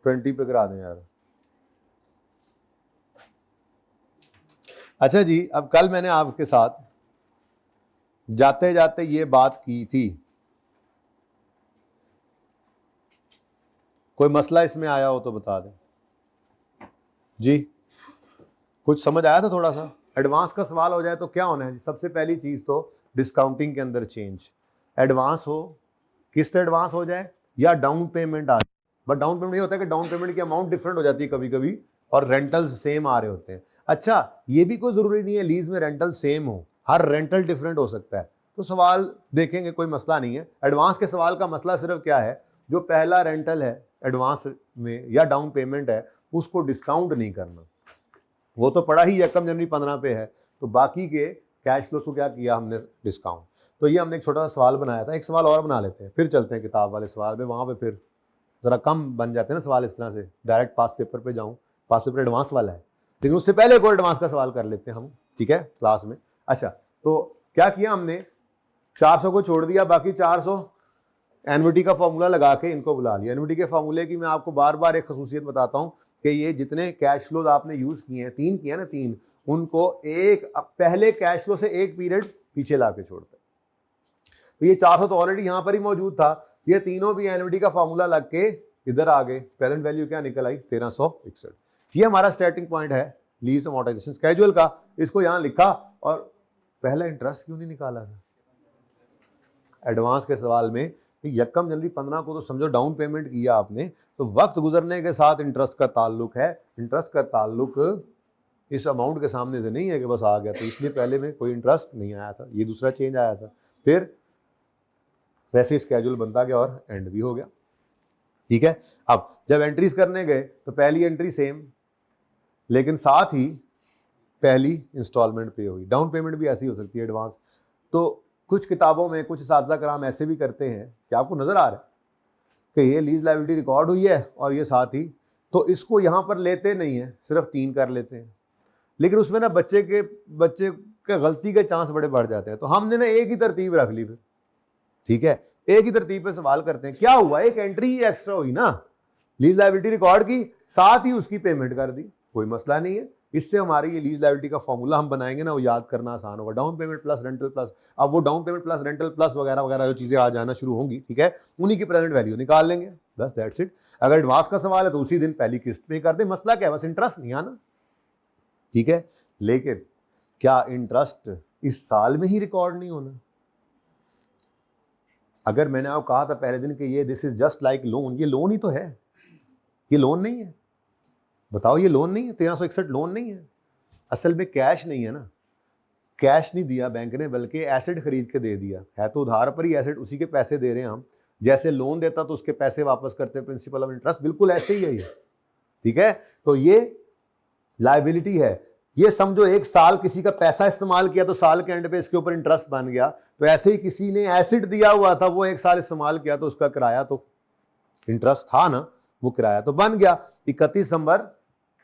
20 पे करा दें यार। अच्छा जी, अब कल मैंने आपके साथ जाते जाते ये बात की थी, कोई मसला इसमें आया हो तो बता दें जी। कुछ समझ आया था? थोड़ा सा एडवांस का सवाल हो जाए तो क्या होना है जी? सबसे पहली चीज तो डिस्काउंटिंग के अंदर चेंज, एडवांस हो, किस्त एडवांस हो जाए या डाउन पेमेंट आ जाए, बट डाउन पेमेंट ये होता है कि डाउन पेमेंट की अमाउंट डिफरेंट हो जाती है कभी कभी और रेंटल्स सेम आ रहे होते हैं। अच्छा, ये भी कोई जरूरी नहीं है लीज में रेंटल सेम हो, हर रेंटल डिफरेंट हो सकता है। तो सवाल देखेंगे, कोई मसला नहीं है। एडवांस के सवाल का मसला सिर्फ क्या है, जो पहला रेंटल है एडवांस में या डाउन पेमेंट है उसको डिस्काउंट नहीं करना। वो तो पड़ा ही यकम जनवरी 15 पे है, तो बाकी के कैश फ्लो को क्या किया हमने, डिस्काउंट। तो ये हमने एक छोटा सा सवाल बनाया था, एक सवाल और बना लेते हैं फिर चलते हैं किताब वाले सवाल पे। वहाँ पे फिर ज़रा कम बन जाते हैं ना सवाल इस तरह से, डायरेक्ट पास पेपर पे जाऊँ, पास पेपर एडवांस वाला है, लेकिन उससे पहले कोई एडवांस का सवाल कर लेते हैं हम, ठीक है, क्लास में। अच्छा, तो क्या किया हमने, 400 को छोड़ दिया, बाकी 400 एनविटी का फॉर्मूला लगा के इनको बुला लिया। एनविटी के फॉर्मूले की मैं आपको बार बार एक खसूसियत बताता हूँ कि ये जितने कैश फ्लोज आपने यूज किए हैं, 3 किए ना, 3, उनको एक पहले कैश फ्लो से एक पीरियड पीछे ला के छोड़ते हैं। तो ये 400 तो ऑलरेडी यहां पर ही मौजूद था, ये तीनों भी एनविटी का फॉर्मूला लग के इधर आ गए। प्रेजेंट वैल्यू क्या निकल आई, 1361। ये हमारा स्टार्टिंग पॉइंट है लीज अमोर्टाइजेशन स्केड्यूल का। इसको यहां लिखा और पहला इंटरेस्ट क्यों नहीं निकाला था एडवांस के सवाल में। यकम जनवरी 15 को तो समझो डाउन पेमेंट किया आपने, तो वक्त गुजरने के साथ इंटरेस्ट का ताल्लुक है। इंटरेस्ट का ताल्लुक इस अमाउंट के सामने से नहीं है कि बस आ गया, तो इसलिए पहले में कोई इंटरेस्ट नहीं आया था, ये दूसरा चेंज आया था। फिर वैसे स्केड्यूल बनता गया और एंड भी हो गया, ठीक है। अब जब एंट्रीज करने गए तो पहली एंट्री सेम, लेकिन साथ ही पहली इंस्टॉलमेंट पे हुई। डाउन पेमेंट भी ऐसी हो सकती है एडवांस। तो कुछ किताबों में कुछ साज़ा कराम ऐसे भी करते हैं कि आपको नजर आ रहा है कि ये लीज लायबिलिटी रिकॉर्ड हुई है और ये साथ ही, तो इसको यहाँ पर लेते नहीं है, सिर्फ 3 कर लेते हैं, लेकिन उसमें ना बच्चे के गलती के चांस बड़े बढ़ जाते हैं। तो हमने ना एक ही तरतीब रख ली फिर, ठीक है, एक ही तरतीब पे सवाल करते हैं। क्या हुआ, एक एंट्री ही एक्स्ट्रा हुई ना, लीज लायबिलिटी रिकॉर्ड की, साथ ही उसकी पेमेंट कर दी, कोई मसला नहीं है। इससे हमारी ये लीज लायबिलिटी का फॉर्मूला हम बनाएंगे ना, वो याद करना आसान होगा। Down payment plus rental plus, अब वो down payment plus rental plus वगैरह वगैरह जो चीजें आ जाना शुरू होंगी, ठीक है, उन्हीं की प्रेजेंट वैल्यू निकाल लेंगे, बस दैट्स इट। अगर एडवांस का सवाल है तो उसी दिन पहली किस्त पे कर दे, मसला क्या है, बस इंटरेस्ट नहीं आना, ठीक है। लेकिन क्या इंटरेस्ट इस साल में ही रिकॉर्ड नहीं होना? अगर मैंने आपको कहा था पहले दिन कि ये this is just like loan, ये लोन ही तो है, ये लोन नहीं है, बताओ, ये लोन नहीं है, 1361 लोन नहीं है। असल में कैश नहीं है ना, कैश नहीं दिया बैंक ने, बल्कि एसेट खरीद के दे दिया है, तो उधार पर ही एसेट, उसी के पैसे दे रहे हैं हम। जैसे लोन देता तो उसके पैसे वापस करते, प्रिंसिपल ऑफ इंटरेस्ट, बिल्कुल ऐसे ही है ये, ठीक है। तो ये लायबिलिटी है। ये समझो एक साल किसी का पैसा इस्तेमाल किया तो साल के एंड पे इसके ऊपर इंटरेस्ट बन गया, तो ऐसे ही किसी ने एसिड दिया हुआ था, वो एक साल इस्तेमाल किया तो उसका किराया तो इंटरेस्ट था ना, वो किराया तो बन गया। 31 दिसंबर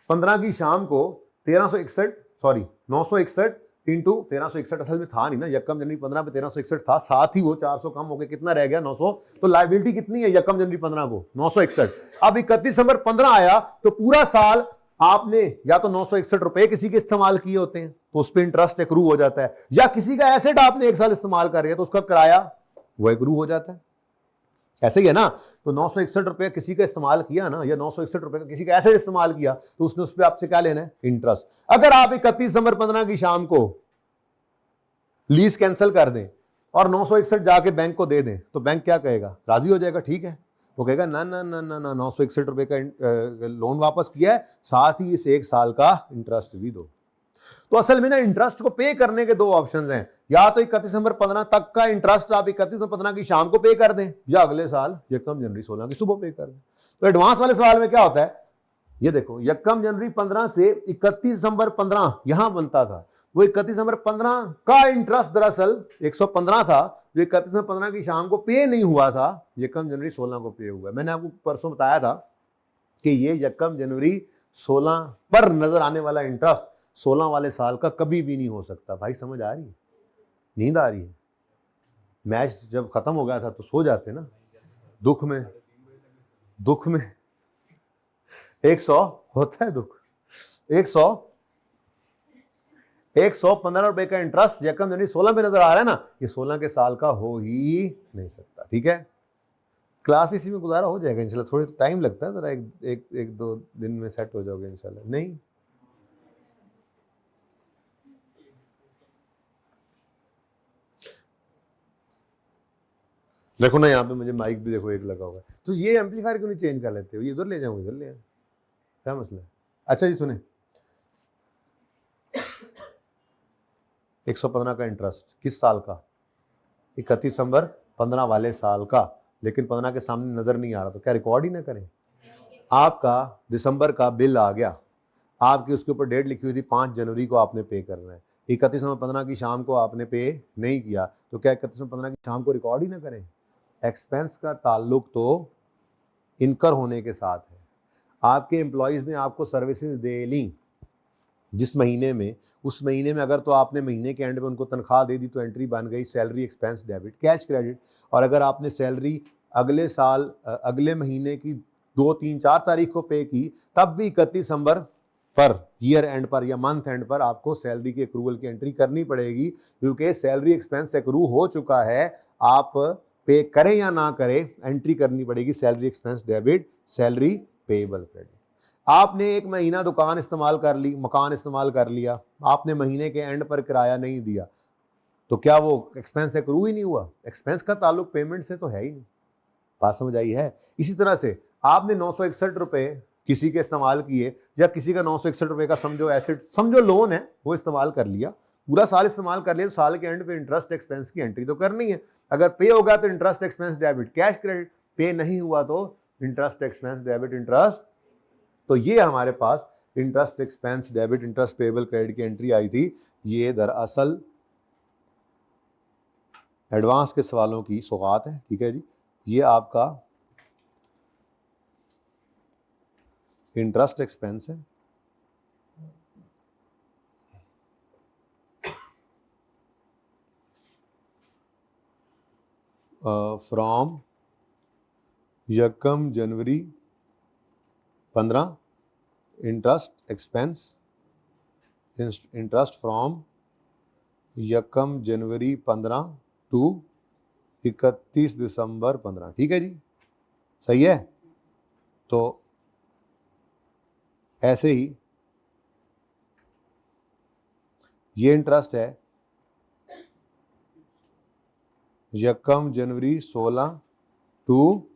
15 की शाम को 961 इंटू 1361 असल में था नहीं ना, यकम जनवरी 15 पे 1361 था, साथ ही वो 400 कम हो गए, कितना रह गया, 900। तो लायबिलिटी कितनी है यकम जनवरी 15 को, 961। अब 31 दिसंबर 15 आया तो पूरा साल आपने या तो 961 रुपए किसी के इस्तेमाल किए होते हैं तो उस पर इंटरेस्ट एक्रू हो जाता है, या किसी का एसेट आपने एक साल इस्तेमाल कर रहे हैं तो उसका किराया वो एक्रू हो जाता है, ऐसे ही है ना। तो 961 रुपए किसी का इस्तेमाल किया ना, या 961 रुपए का किसी का एसेट इस्तेमाल किया, तो उसने उस पर आपसे क्या लेना है, इंटरेस्ट। अगर आप 31 दिसंबर 15 की शाम को लीज कैंसिल कर दें और 961 जाके बैंक को दे दें, तो बैंक क्या कहेगा, राजी हो जाएगा, ठीक है। वो कहेगा ना ना ना ना ना, 961 रुपए का लोन वापस किया है, साथ ही इस एक साल का इंटरेस्ट भी दो। तो असल में ना इंटरेस्ट को पे करने के दो ऑप्शंस हैं, या तो 31 दिसंबर 15 तक का इंटरेस्ट आप 31 दिसंबर 15 की शाम को पे कर दें, या अगले साल यकम जनवरी 16 की सुबह पे कर दें। तो एडवांस वाले सवाल में क्या होता है, ये देखो, यकम जनवरी 15 से 31 दिसंबर 15 यहां बनता था, वो 31 दिसंबर 15 का इंटरेस्ट दरअसल 115 था, जो 31 दिसंबर 15 की शाम को पे नहीं हुआ था, यकम जनवरी 16 को पे हुआ है। मैंने आपको परसों बताया था कि ये यकम जनवरी 16 पर नजर आने वाला इंटरेस्ट 16 वाले साल का कभी भी नहीं हो सकता। भाई समझ आ रही है, नींद आ रही है? मैच जब खत्म हो गया था तो सो जाते ना, दुख में 100 होता है दुख, 115 रुपए का इंटरेस्ट यकम जनवरी 16 पे नजर आ रहा है ना, ये 16 के साल का हो ही नहीं सकता, ठीक है। क्लास इसी में गुजारा हो जाएगा इंशाल्लाह, थोड़ी टाइम लगता है जरा, एक दो दिन में सेट हो जाओगे इंशाल्लाह। नहीं, देखो ना यहाँ पे मुझे माइक भी देखो एक लगा हुआ है, तो ये एम्पलीफायर क्यों नहीं चेंज कर लेते हो, ये इधर ले जाऊँ इधर ले आऊँ, क्या मसला है। अच्छा जी सुने, 115 का इंटरेस्ट किस साल का, 31 दिसंबर 15 वाले साल का, लेकिन 15 के सामने नजर नहीं आ रहा, तो क्या रिकॉर्ड ही ना करें। आपका दिसंबर का बिल आ गया, आपकी उसके ऊपर डेट लिखी हुई थी 5 जनवरी को आपने पे करना है, 31 में 15 की शाम को आपने पे नहीं किया, तो क्या 31 में 15 की शाम को रिकॉर्ड ही ना करें। एक्सपेंस का ताल्लुक तो इनकर होने के साथ है। आपके एम्प्लॉयज़ ने आपको सर्विसेज दे ली जिस महीने में, उस महीने में अगर तो आपने महीने के एंड में उनको तनख्वाह दे दी तो एंट्री बन गई salary expense debit cash credit. और अगर आपने सैलरी अगले साल अगले महीने की 2, 3, 4 तारीख को पे की, तब भी 31 दिसंबर पर ईयर एंड पर या मंथ एंड पर आपको सैलरी की अक्रूवल की एंट्री करनी पड़ेगी, क्योंकि सैलरी एक्सपेंस अक्रू हो चुका है। आप पे करें या ना करें, एंट्री करनी पड़ेगी salary expense debit salary payable credit. आपने एक महीना दुकान इस्तेमाल कर ली, मकान इस्तेमाल कर लिया, आपने महीने के एंड पर किराया नहीं दिया, तो क्या वो एक्सपेंस अक्रू ही नहीं हुआ। एक्सपेंस का ताल्लुक पेमेंट से तो है ही नहीं। बात समझ आई है। इसी तरह से आपने 961 रुपए किसी के इस्तेमाल किए, या किसी का 961 रुपए का समझो एसेट, समझो लोन है, वो इस्तेमाल कर लिया, पूरा साल इस्तेमाल कर लिया, तो साल के एंड पे इंटरेस्ट एक्सपेंस की एंट्री तो करनी है। अगर पे होगा तो interest expense debit cash credit, पे नहीं हुआ तो इंटरेस्ट एक्सपेंस डेबिट इंटरेस्ट। तो ये हमारे पास interest expense debit interest payable credit की एंट्री आई थी। ये दरअसल एडवांस के सवालों की सौगात है, ठीक है जी। ये आपका इंटरेस्ट एक्सपेंस है, from 1 January 15, interest expense interest from 1 January 15 to 31 December 15, ठीक है जी, सही है। तो ऐसे ही ये इंटरेस्ट है 1 जनवरी 16 टू,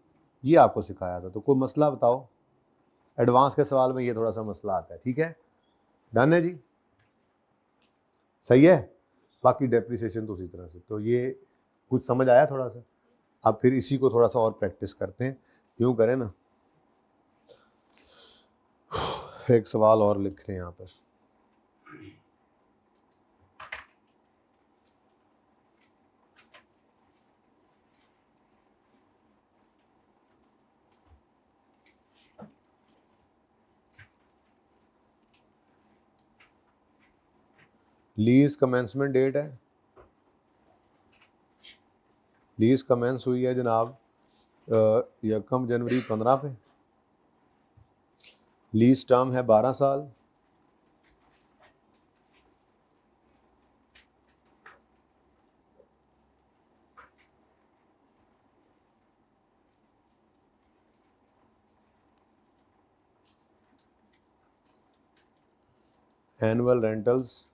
ये आपको सिखाया था, तो कोई मसला बताओ। एडवांस के सवाल में ये थोड़ा सा मसला आता है, ठीक है। डन है जी, सही है। बाकी डेप्रिसिएशन तो उसी तरह से। तो ये कुछ समझ आया थोड़ा सा। अब फिर इसी को थोड़ा सा और प्रैक्टिस करते हैं, यूँ करें ना, एक सवाल और लिखते हैं यहाँ पर। लीज कमेंसमेंट डेट है, लीज कमेंस हुई है जनाब 1 जनवरी 15 पे। लीज टर्म है 12 साल। एनुअल रेंटल्स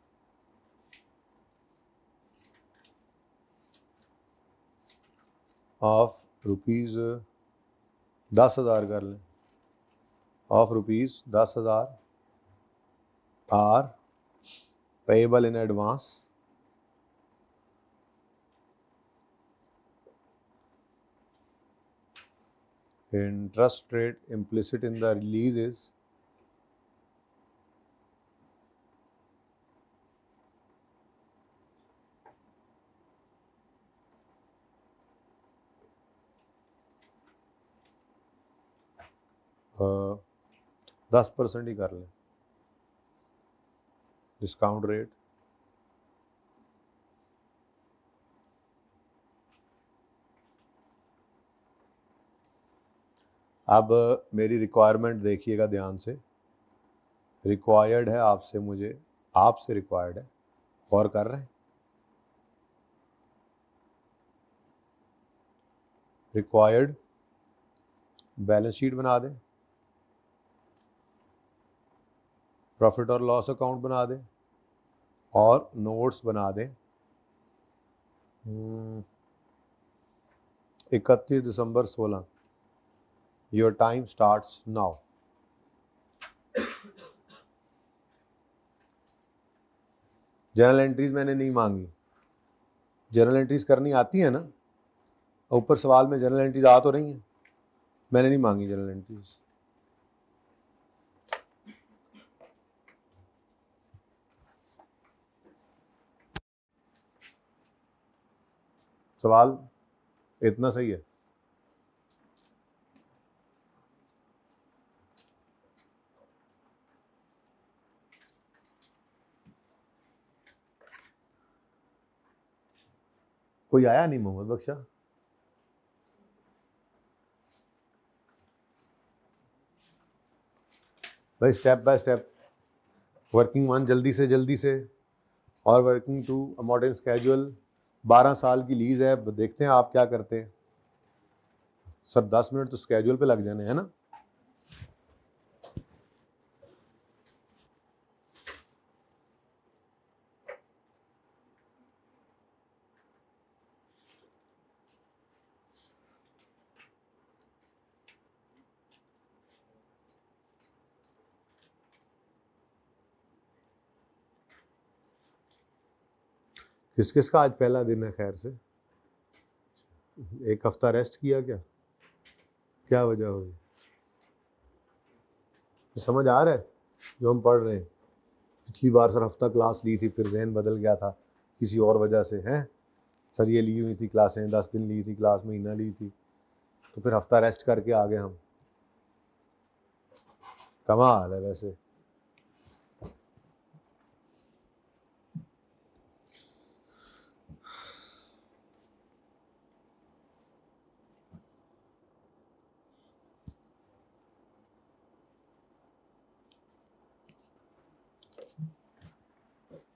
ऑफ रुपीज़ 10,000 कर लें, of rupees 10,000 are payable in advance. Interest rate implicit in the lease is uh, 10% ही कर लें डिस्काउंट रेट। अब मेरी रिक्वायरमेंट देखिएगा ध्यान से, रिक्वायर्ड है आपसे, मुझे आपसे रिक्वायर्ड है, गौर कर रहे हैं। रिक्वायर्ड बैलेंस शीट बना दें, प्रॉफिट और लॉस अकाउंट बना दें, और नोट्स बना दें 31 दिसंबर 16। Your time starts now. Journal entries मैंने नहीं मांगी, जर्नल एंट्रीज करनी आती है ना, ऊपर सवाल में जर्नल एंट्रीज आ तो रही हैं, मैंने नहीं मांगी जर्नल एंट्रीज। सवाल इतना सही है। कोई आया नहीं मोहम्मद बख्शा? भाई स्टेप बाय स्टेप, वर्किंग 1 जल्दी से और वर्किंग 2 मॉडर्न स्केजुअल। 12 साल की लीज है, देखते हैं आप क्या करते हैं सर। 10 मिनट तो स्केजुअल पे लग जाने हैं ना। किस किस का आज पहला दिन है? खैर से एक हफ्ता रेस्ट किया क्या वजह हुई? समझ आ रहा है जो हम पढ़ रहे हैं? पिछली बार सर हफ्ता क्लास ली थी, फिर जहन बदल गया था किसी और वजह से, हैं सर ये ली हुई थी क्लासें, 10 दिन ली थी क्लास, महीना ली थी, तो फिर हफ्ता रेस्ट करके आ गए हम। कमाल है वैसे।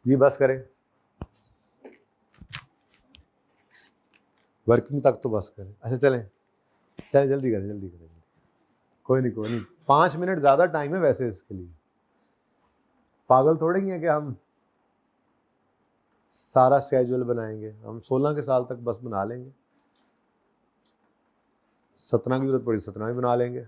जी बस करें, वर्किंग तक तो बस करें। अच्छा चलें, जल्दी करें। कोई नहीं 5 मिनट ज़्यादा टाइम है वैसे इसके लिए। पागल थोड़े ही हैं कि हम सारा स्केजुअल बनाएंगे। हम 16 के साल तक बस बना लेंगे, 17 की जरूरत पड़ी 17 भी बना लेंगे।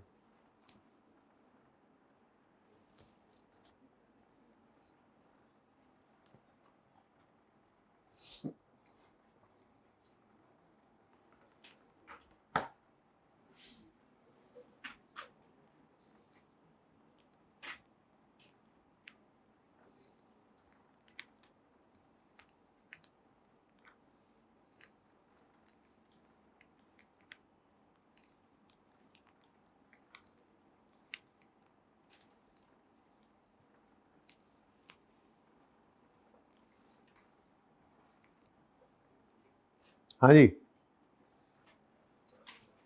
हाँ जी,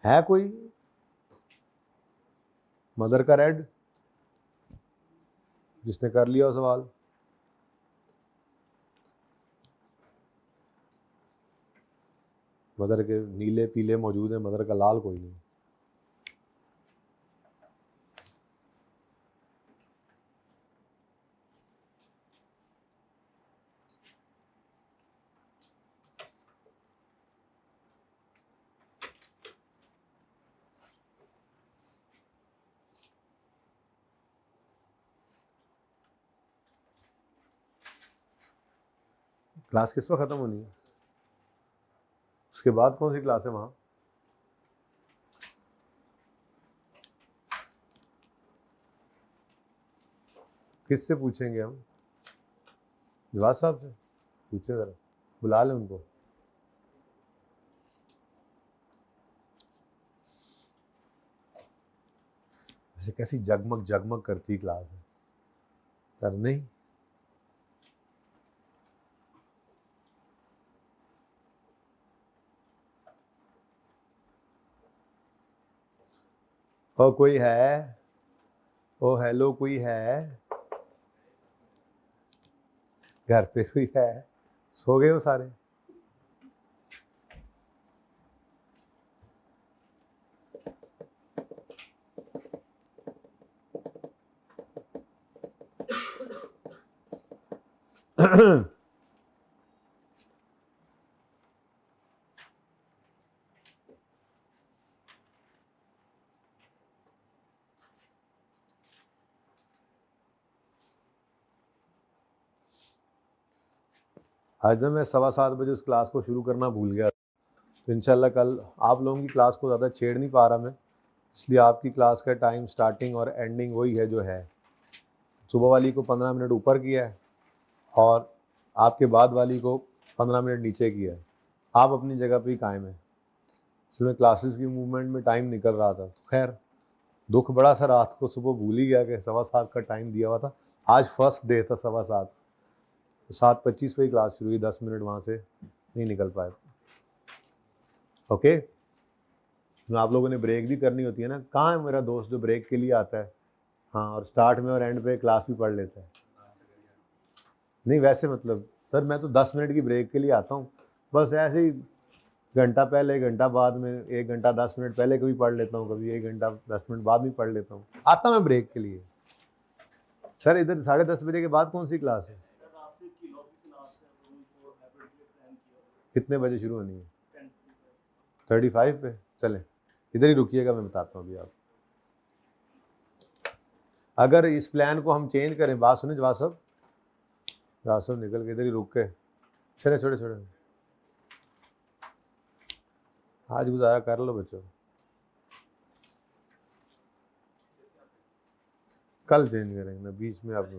है कोई मदर का रेड जिसने कर लिया सवाल? मदर के नीले पीले मौजूद हैं, मदर का लाल कोई नहीं। क्लास किस वक्त खत्म होनी है? उसके बाद कौन सी क्लास है वहां? किससे पूछेंगे हम? जवाब साहब से पूछे, जरा बुला लें उनको। ऐसे कैसी जगमग करती क्लास है सर? नहीं, ओ कोई है? ओ हेलो, कोई है घर पे? कोई है? सो गए हो सारे? आज ना मैं 7:15 उस क्लास को शुरू करना भूल गया, तो इंशाल्लाह कल आप लोगों की क्लास को ज़्यादा छेड़ नहीं पा रहा मैं, इसलिए आपकी क्लास का टाइम स्टार्टिंग और एंडिंग वही है जो है। सुबह वाली को 15 मिनट ऊपर किया है और आपके बाद वाली को 15 मिनट नीचे किया है। आप अपनी जगह पे ही कायम है। इसलिए क्लासेस की मूवमेंट में टाइम निकल रहा था, तो खैर दुख बड़ा सा, रात को सुबह भूल ही गया कि 7:15 का टाइम दिया हुआ था। आज फर्स्ट डे था 7:15, 7:25 पे ही क्लास शुरू हुई, 10 मिनट वहाँ से नहीं निकल पाए। ओके, तो आप लोगों ने ब्रेक भी करनी होती है ना। कहाँ है मेरा दोस्त जो ब्रेक के लिए आता है? हाँ, और स्टार्ट में और एंड पे क्लास भी पढ़ लेता है। नहीं वैसे मतलब सर मैं तो 10 मिनट की ब्रेक के लिए आता हूँ, बस ऐसे ही घंटा पहले घंटा बाद में, 1 घंटा 10 मिनट पहले कभी पढ़ लेता हूँ, कभी 1 घंटा 10 मिनट बाद भी पढ़ लेता हूँ। आता मैं ब्रेक के लिए। सर इधर 10:30 बजे के बाद कौन सी क्लास है? कितने बजे शुरू होनी है? 35 पे। चले इधर ही रुकिएगा, मैं बताता हूँ अभी आप। अगर इस प्लान को हम चेंज करें, बात सुने जवाब साहब निकल के इधर ही रुक के, चले छोड़े छोड़े, आज गुजारा कर लो बच्चों, कल चेंज करेंगे ना, बीच में आप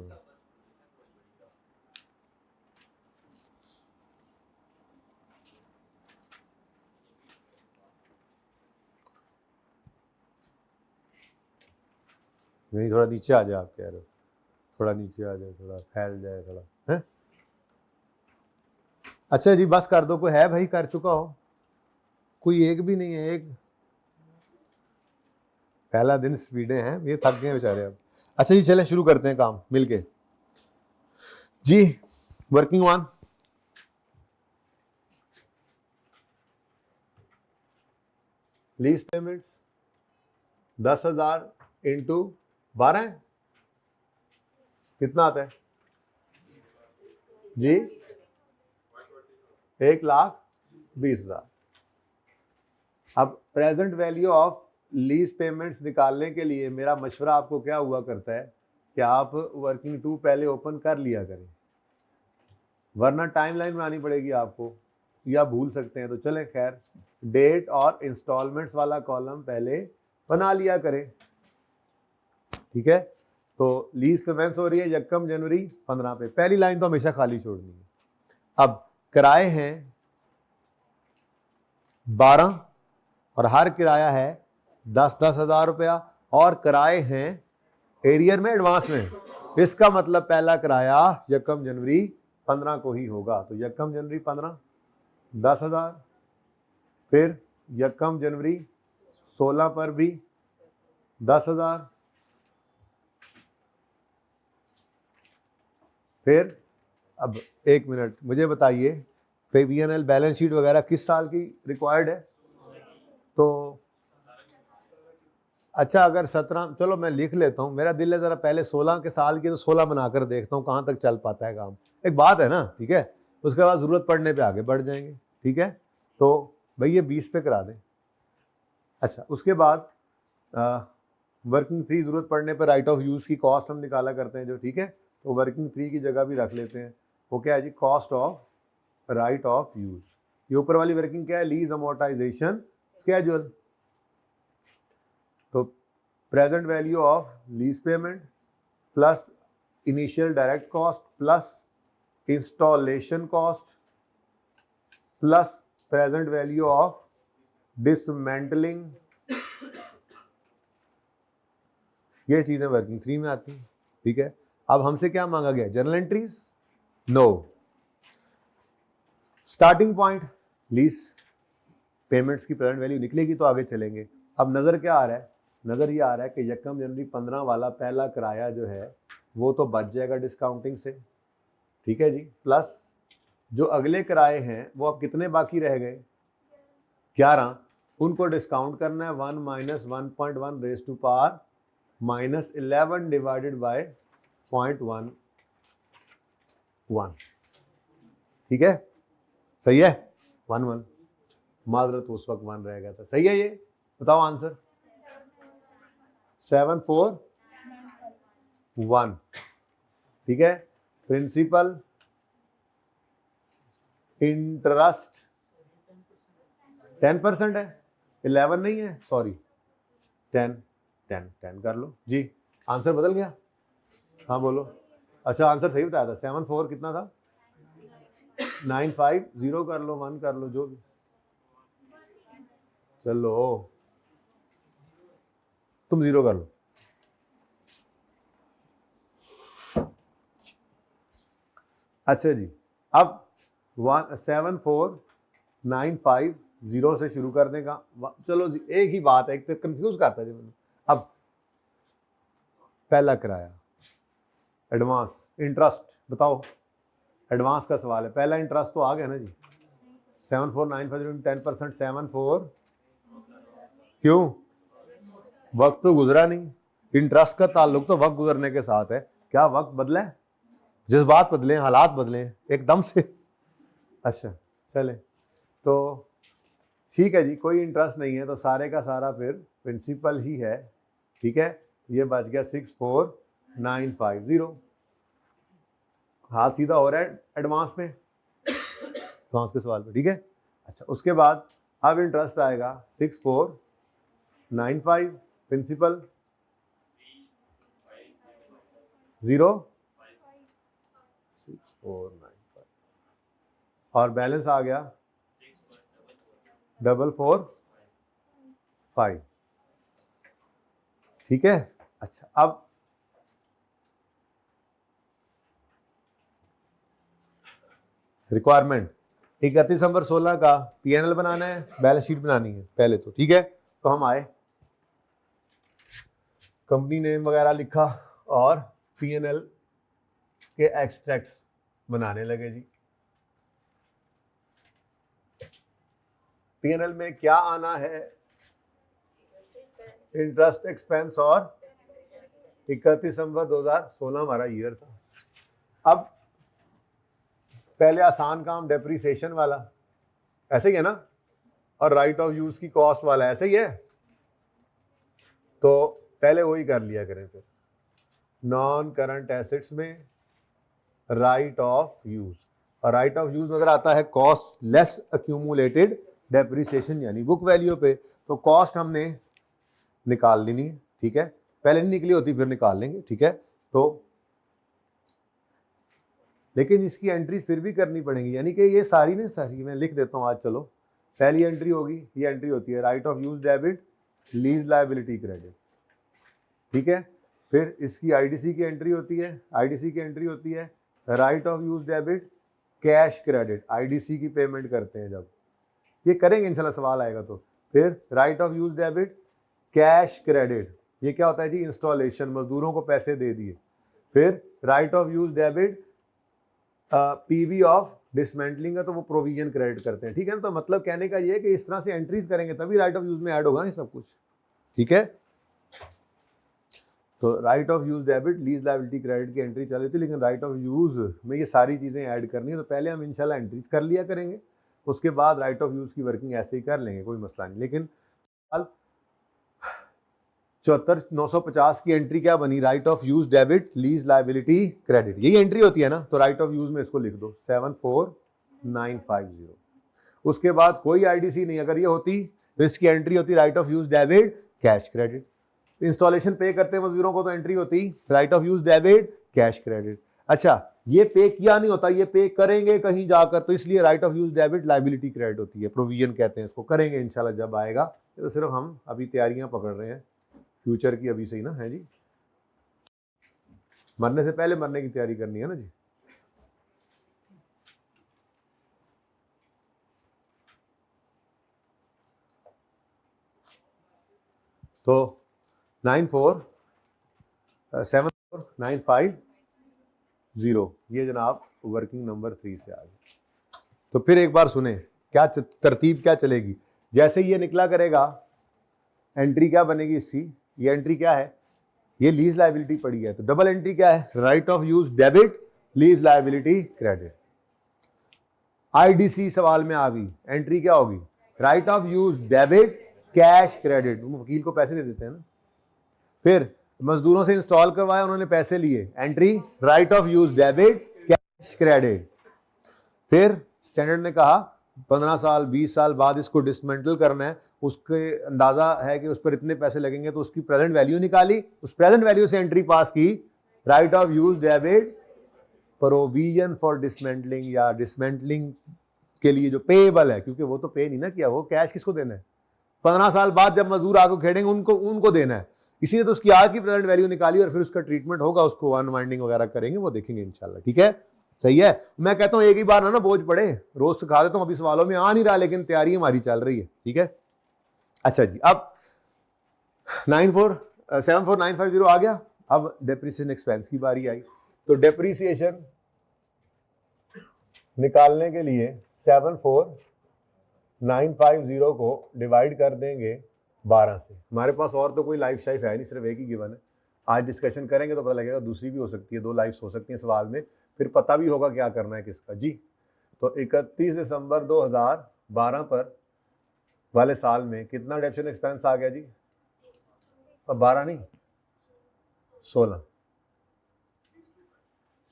नहीं, थोड़ा नीचे आ जाए, आप कह रहे हो थोड़ा नीचे आ जाए, थोड़ा फैल जाए थोड़ा, है? अच्छा जी बस कर दो, कोई है भाई कर चुका हो? कोई एक भी नहीं है, एक पहला दिन स्पीडे हैं, ये थक गए बेचारे अब। अच्छा जी चलें शुरू करते हैं काम मिलके जी। Working on lease payments 10,000 into 12 कितना आता है जी? 1,20,000। अब present value of lease payments निकालने के लिए मेरा मशवरा आपको क्या हुआ करता है कि आप वर्किंग टू पहले ओपन कर लिया करें, वरना टाइमलाइन बनानी पड़ेगी आपको, या भूल सकते हैं। तो चले खैर, डेट और इंस्टॉलमेंट्स वाला कॉलम पहले बना लिया करें, ठीक है? तो लीज कमेंस हो रही है 1 जनवरी 15 पे, पहली लाइन तो हमेशा खाली छोड़नी है। अब किराए हैं 12 और हर किराया है 10-10 हज़ार रुपया, और किराए हैं एरियर में एडवांस में। इसका मतलब पहला किराया 1 जनवरी 15 को ही होगा, तो 1 जनवरी 15 10,000, फिर 1 जनवरी 16 पर भी 10,000, फिर अब 1 मिनट मुझे बताइए, P&L बैलेंस शीट वगैरह किस साल की रिक्वायर्ड है? तो अच्छा अगर 17, चलो मैं लिख लेता हूँ, मेरा दिल है ज़रा पहले 16 के साल की तो 16 बनाकर देखता हूँ कहाँ तक चल पाता है काम। एक बात है ना, ठीक है? उसके बाद ज़रूरत पड़ने पे आगे बढ़ जाएंगे, ठीक है? तो भाई ये 20 पे करा दें। अच्छा उसके बाद वर्किंग 3 ज़रूरत पड़ने पर राइट ऑफ यूज़ की कॉस्ट हम निकाला करते हैं जो, ठीक है? तो वर्किंग 3 की जगह भी रख लेते हैं। वो क्या है जी? Cost of right of use. ये ऊपर वाली वर्किंग क्या है? Lease amortisation schedule. तो present value of lease payment plus initial direct cost plus installation cost plus present value of dismantling, ये चीजें वर्किंग 3 में आती हैं, ठीक है? अब हमसे क्या मांगा गया? Journal entries? No. Starting point lease payments की प्रेजेंट वैल्यू निकलेगी तो आगे चलेंगे। अब नजर क्या आ रहा है? नजर ये आ रहा है कि 1 जनवरी 15 वाला पहला किराया जो है वो तो बच जाएगा डिस्काउंटिंग से, ठीक है जी? प्लस जो अगले किराए हैं वो अब कितने बाकी रह गए? 11, उनको डिस्काउंट करना है। 1 - 1.1 raise to power -11 divided by 0.11, ठीक है? सही है? 1 माजरत उस वक्त 1 रह गया था, सही है? ये बताओ आंसर। 741, ठीक है? प्रिंसिपल इंटरेस्ट 10% है, 11 नहीं है, सॉरी 10 10 10 कर लो जी। आंसर बदल गया? हाँ बोलो। अच्छा आंसर सही बताया था, 74 कितना था? 95, 0 कर लो, 1 कर लो, जो भी। चलो तुम 0 कर लो। अच्छा जी, अब 7495 से शुरू करने का, चलो जी एक ही बात है, एक तो कंफ्यूज करता है जी मैंने। अब पहला किराया, एडवांस, इंटरेस्ट बताओ, एडवांस का सवाल है, पहला इंटरेस्ट तो आ गया ना जी। 7495 10%, 74, क्यों? वक्त तो गुजरा नहीं, इंटरेस्ट का ताल्लुक तो वक्त गुजरने के साथ है। क्या वक्त बदले? जज्बात बदले, हालात बदले एकदम से। अच्छा चले, तो ठीक है जी, कोई इंटरेस्ट नहीं है तो सारे का सारा फिर प्रिंसिपल ही है, ठीक है। ये बच गया 64950, हाथ सीधा हो रहा है एडवांस में, एडवांस के सवाल पे, ठीक है। अच्छा उसके बाद अब इंटरेस्ट आएगा 6495, प्रिंसिपल 0 6495 और बैलेंस आ गया 445, ठीक है। अच्छा अब रिक्वायरमेंट 31 नवंबर 16 का पीएनएल बनाना है, बैलेंस शीट बनानी है पहले तो, ठीक है। तो हम आए, कंपनी नेम वगैरह लिखा और पीएनएल के एक्सट्रैक्ट्स बनाने लगे जी। पीएनएल में क्या आना है? इंटरेस्ट एक्सपेंस और 31 नवंबर 2016 हमारा ईयर था। अब पहले आसान काम डेप्रिसिएशन वाला, ऐसे ही है ना, और राइट ऑफ यूज की कॉस्ट वाला ऐसे ही है, तो पहले वही कर लिया करें। फिर नॉन करंट एसेट्स में राइट ऑफ यूज, और राइट ऑफ यूज नजर आता है कॉस्ट लेस अक्यूमुलेटेड डेप्रिसिएशन, यानी बुक वैल्यू पे। तो कॉस्ट हमने निकाल लेनी है, ठीक है, पहले नहीं निकली होती फिर निकाल लेंगे, ठीक है। तो लेकिन इसकी एंट्रीज फिर भी करनी पड़ेंगी, यानी कि ये सारी ने सारी मैं लिख देता हूँ आज। चलो पहली एंट्री होगी, ये एंट्री होती है right of use debit, lease liability credit, ठीक है। फिर इसकी आईडीसी की एंट्री होती है, आईडीसी की एंट्री होती है right of use debit cash credit, IDC की पेमेंट करते हैं जब, ये करेंगे इंशाल्लाह सवाल आएगा तो। फिर right of use debit cash credit, ये क्या होता है जी? इंस्टॉलेशन, मजदूरों को पैसे दे दिए। फिर right of use debit PV of dismantling है तो वो प्रोविजन क्रेडिट करते हैं, ठीक है ना। तो मतलब कहने का ये है कि इस तरह से एंट्रीज करेंगे तभी राइट ऑफ यूज में ऐड होगा नहीं सब कुछ, ठीक है। तो right of use debit lease liability credit की एंट्री चल रही थी, लेकिन राइट ऑफ यूज में ये सारी चीजें ऐड करनी है, तो पहले हम इंशाल्लाह एंट्रीज कर लिया करेंगे, उसके बाद राइट ऑफ यूज की वर्किंग ऐसे ही कर लेंगे, कोई मसला नहीं। लेकिन 74,950 की एंट्री क्या बनी? Right of use debit lease liability credit, यही एंट्री होती है ना। तो राइट ऑफ यूज में इसको लिख दो 74950। उसके बाद कोई आईडीसी नहीं, अगर ये होती तो इसकी एंट्री होती right of use debit cash credit. Installation पे करते हैं मजदूरों को तो एंट्री होती right of use debit cash credit. अच्छा ये पे किया नहीं होता, ये पे करेंगे कहीं जाकर, तो इसलिए right of use debit liability credit होती है, प्रोविजन कहते हैं इसको, करेंगे इंशाल्लाह जब आएगा। तो सिर्फ हम अभी तैयारियां पकड़ रहे हैं फ्यूचर की, अभी से ही ना है जी, मरने से पहले मरने की तैयारी करनी है ना जी। तो 94,74,950 ये जनाब वर्किंग नंबर 3 से आ गया। तो फिर एक बार सुने क्या तरतीब क्या चलेगी। जैसे ये निकला करेगा एंट्री क्या बनेगी इसकी, ये एंट्री क्या है? ये लीज लायबिलिटी पड़ी है, तो डबल एंट्री क्या है? Right of use debit lease liability credit. IDC सवाल में आ गई, एंट्री क्या होगी? Right of use debit cash credit, वकील को पैसे दे देते हैं ना। फिर मजदूरों से इंस्टॉल करवाया, उन्होंने पैसे लिए, entry right of use debit cash credit. फिर स्टैंडर्ड ने कहा 15 साल 20 साल बाद इसको डिसमेंटल करना है, उसके अंदाजा है कि उस पर इतने पैसे लगेंगे, तो उसकी प्रेजेंट वैल्यू निकाली, उस प्रेजेंट वैल्यू से एंट्री पास की, right of use debit provision for dismantling, या डिसमेंटलिंग के लिए जो पेएबल है, क्योंकि वो तो पे नहीं ना किया, वो कैश किसको देना है, 15 साल बाद जब मजदूर आगे खेड़ेंगे उनको देना है, इसीलिए तो उसकी आज की प्रेजेंट वैल्यू निकाली और फिर उसका ट्रीटमेंट होगा, उसको अनवाइंडिंग वगैरह करेंगे, वो देखेंगे इंशाल्लाह। ठीक है, सही है। मैं कहता हूं एक ही बार ना बोझ पड़े, रोज सिखा देता हूं, अभी सवालों में आ नहीं रहा लेकिन तैयारी हमारी चल रही है। ठीक है, अच्छा जी, अब 74950 आ गया। अब डेप्रिसिएशन एक्सपेंस की बारी आई, तो डेप्रिसिएशन निकालने के लिए 74950 को डिवाइड कर देंगे 12 से। हमारे पास और तो कोई लाइफ शाइफ है नहीं, सिर्फ एक ही गिवन है। आज डिस्कशन करेंगे तो पता लगेगा दूसरी भी हो सकती है, 2 लाइफ्स हो सकती हैं सवाल में, फिर पता भी होगा क्या करना है किसका जी। तो 31 दिसंबर 2012 पर वाले साल में कितना डेप्रिसिएशन एक्सपेंस आ गया जी? अब 12 नहीं 16,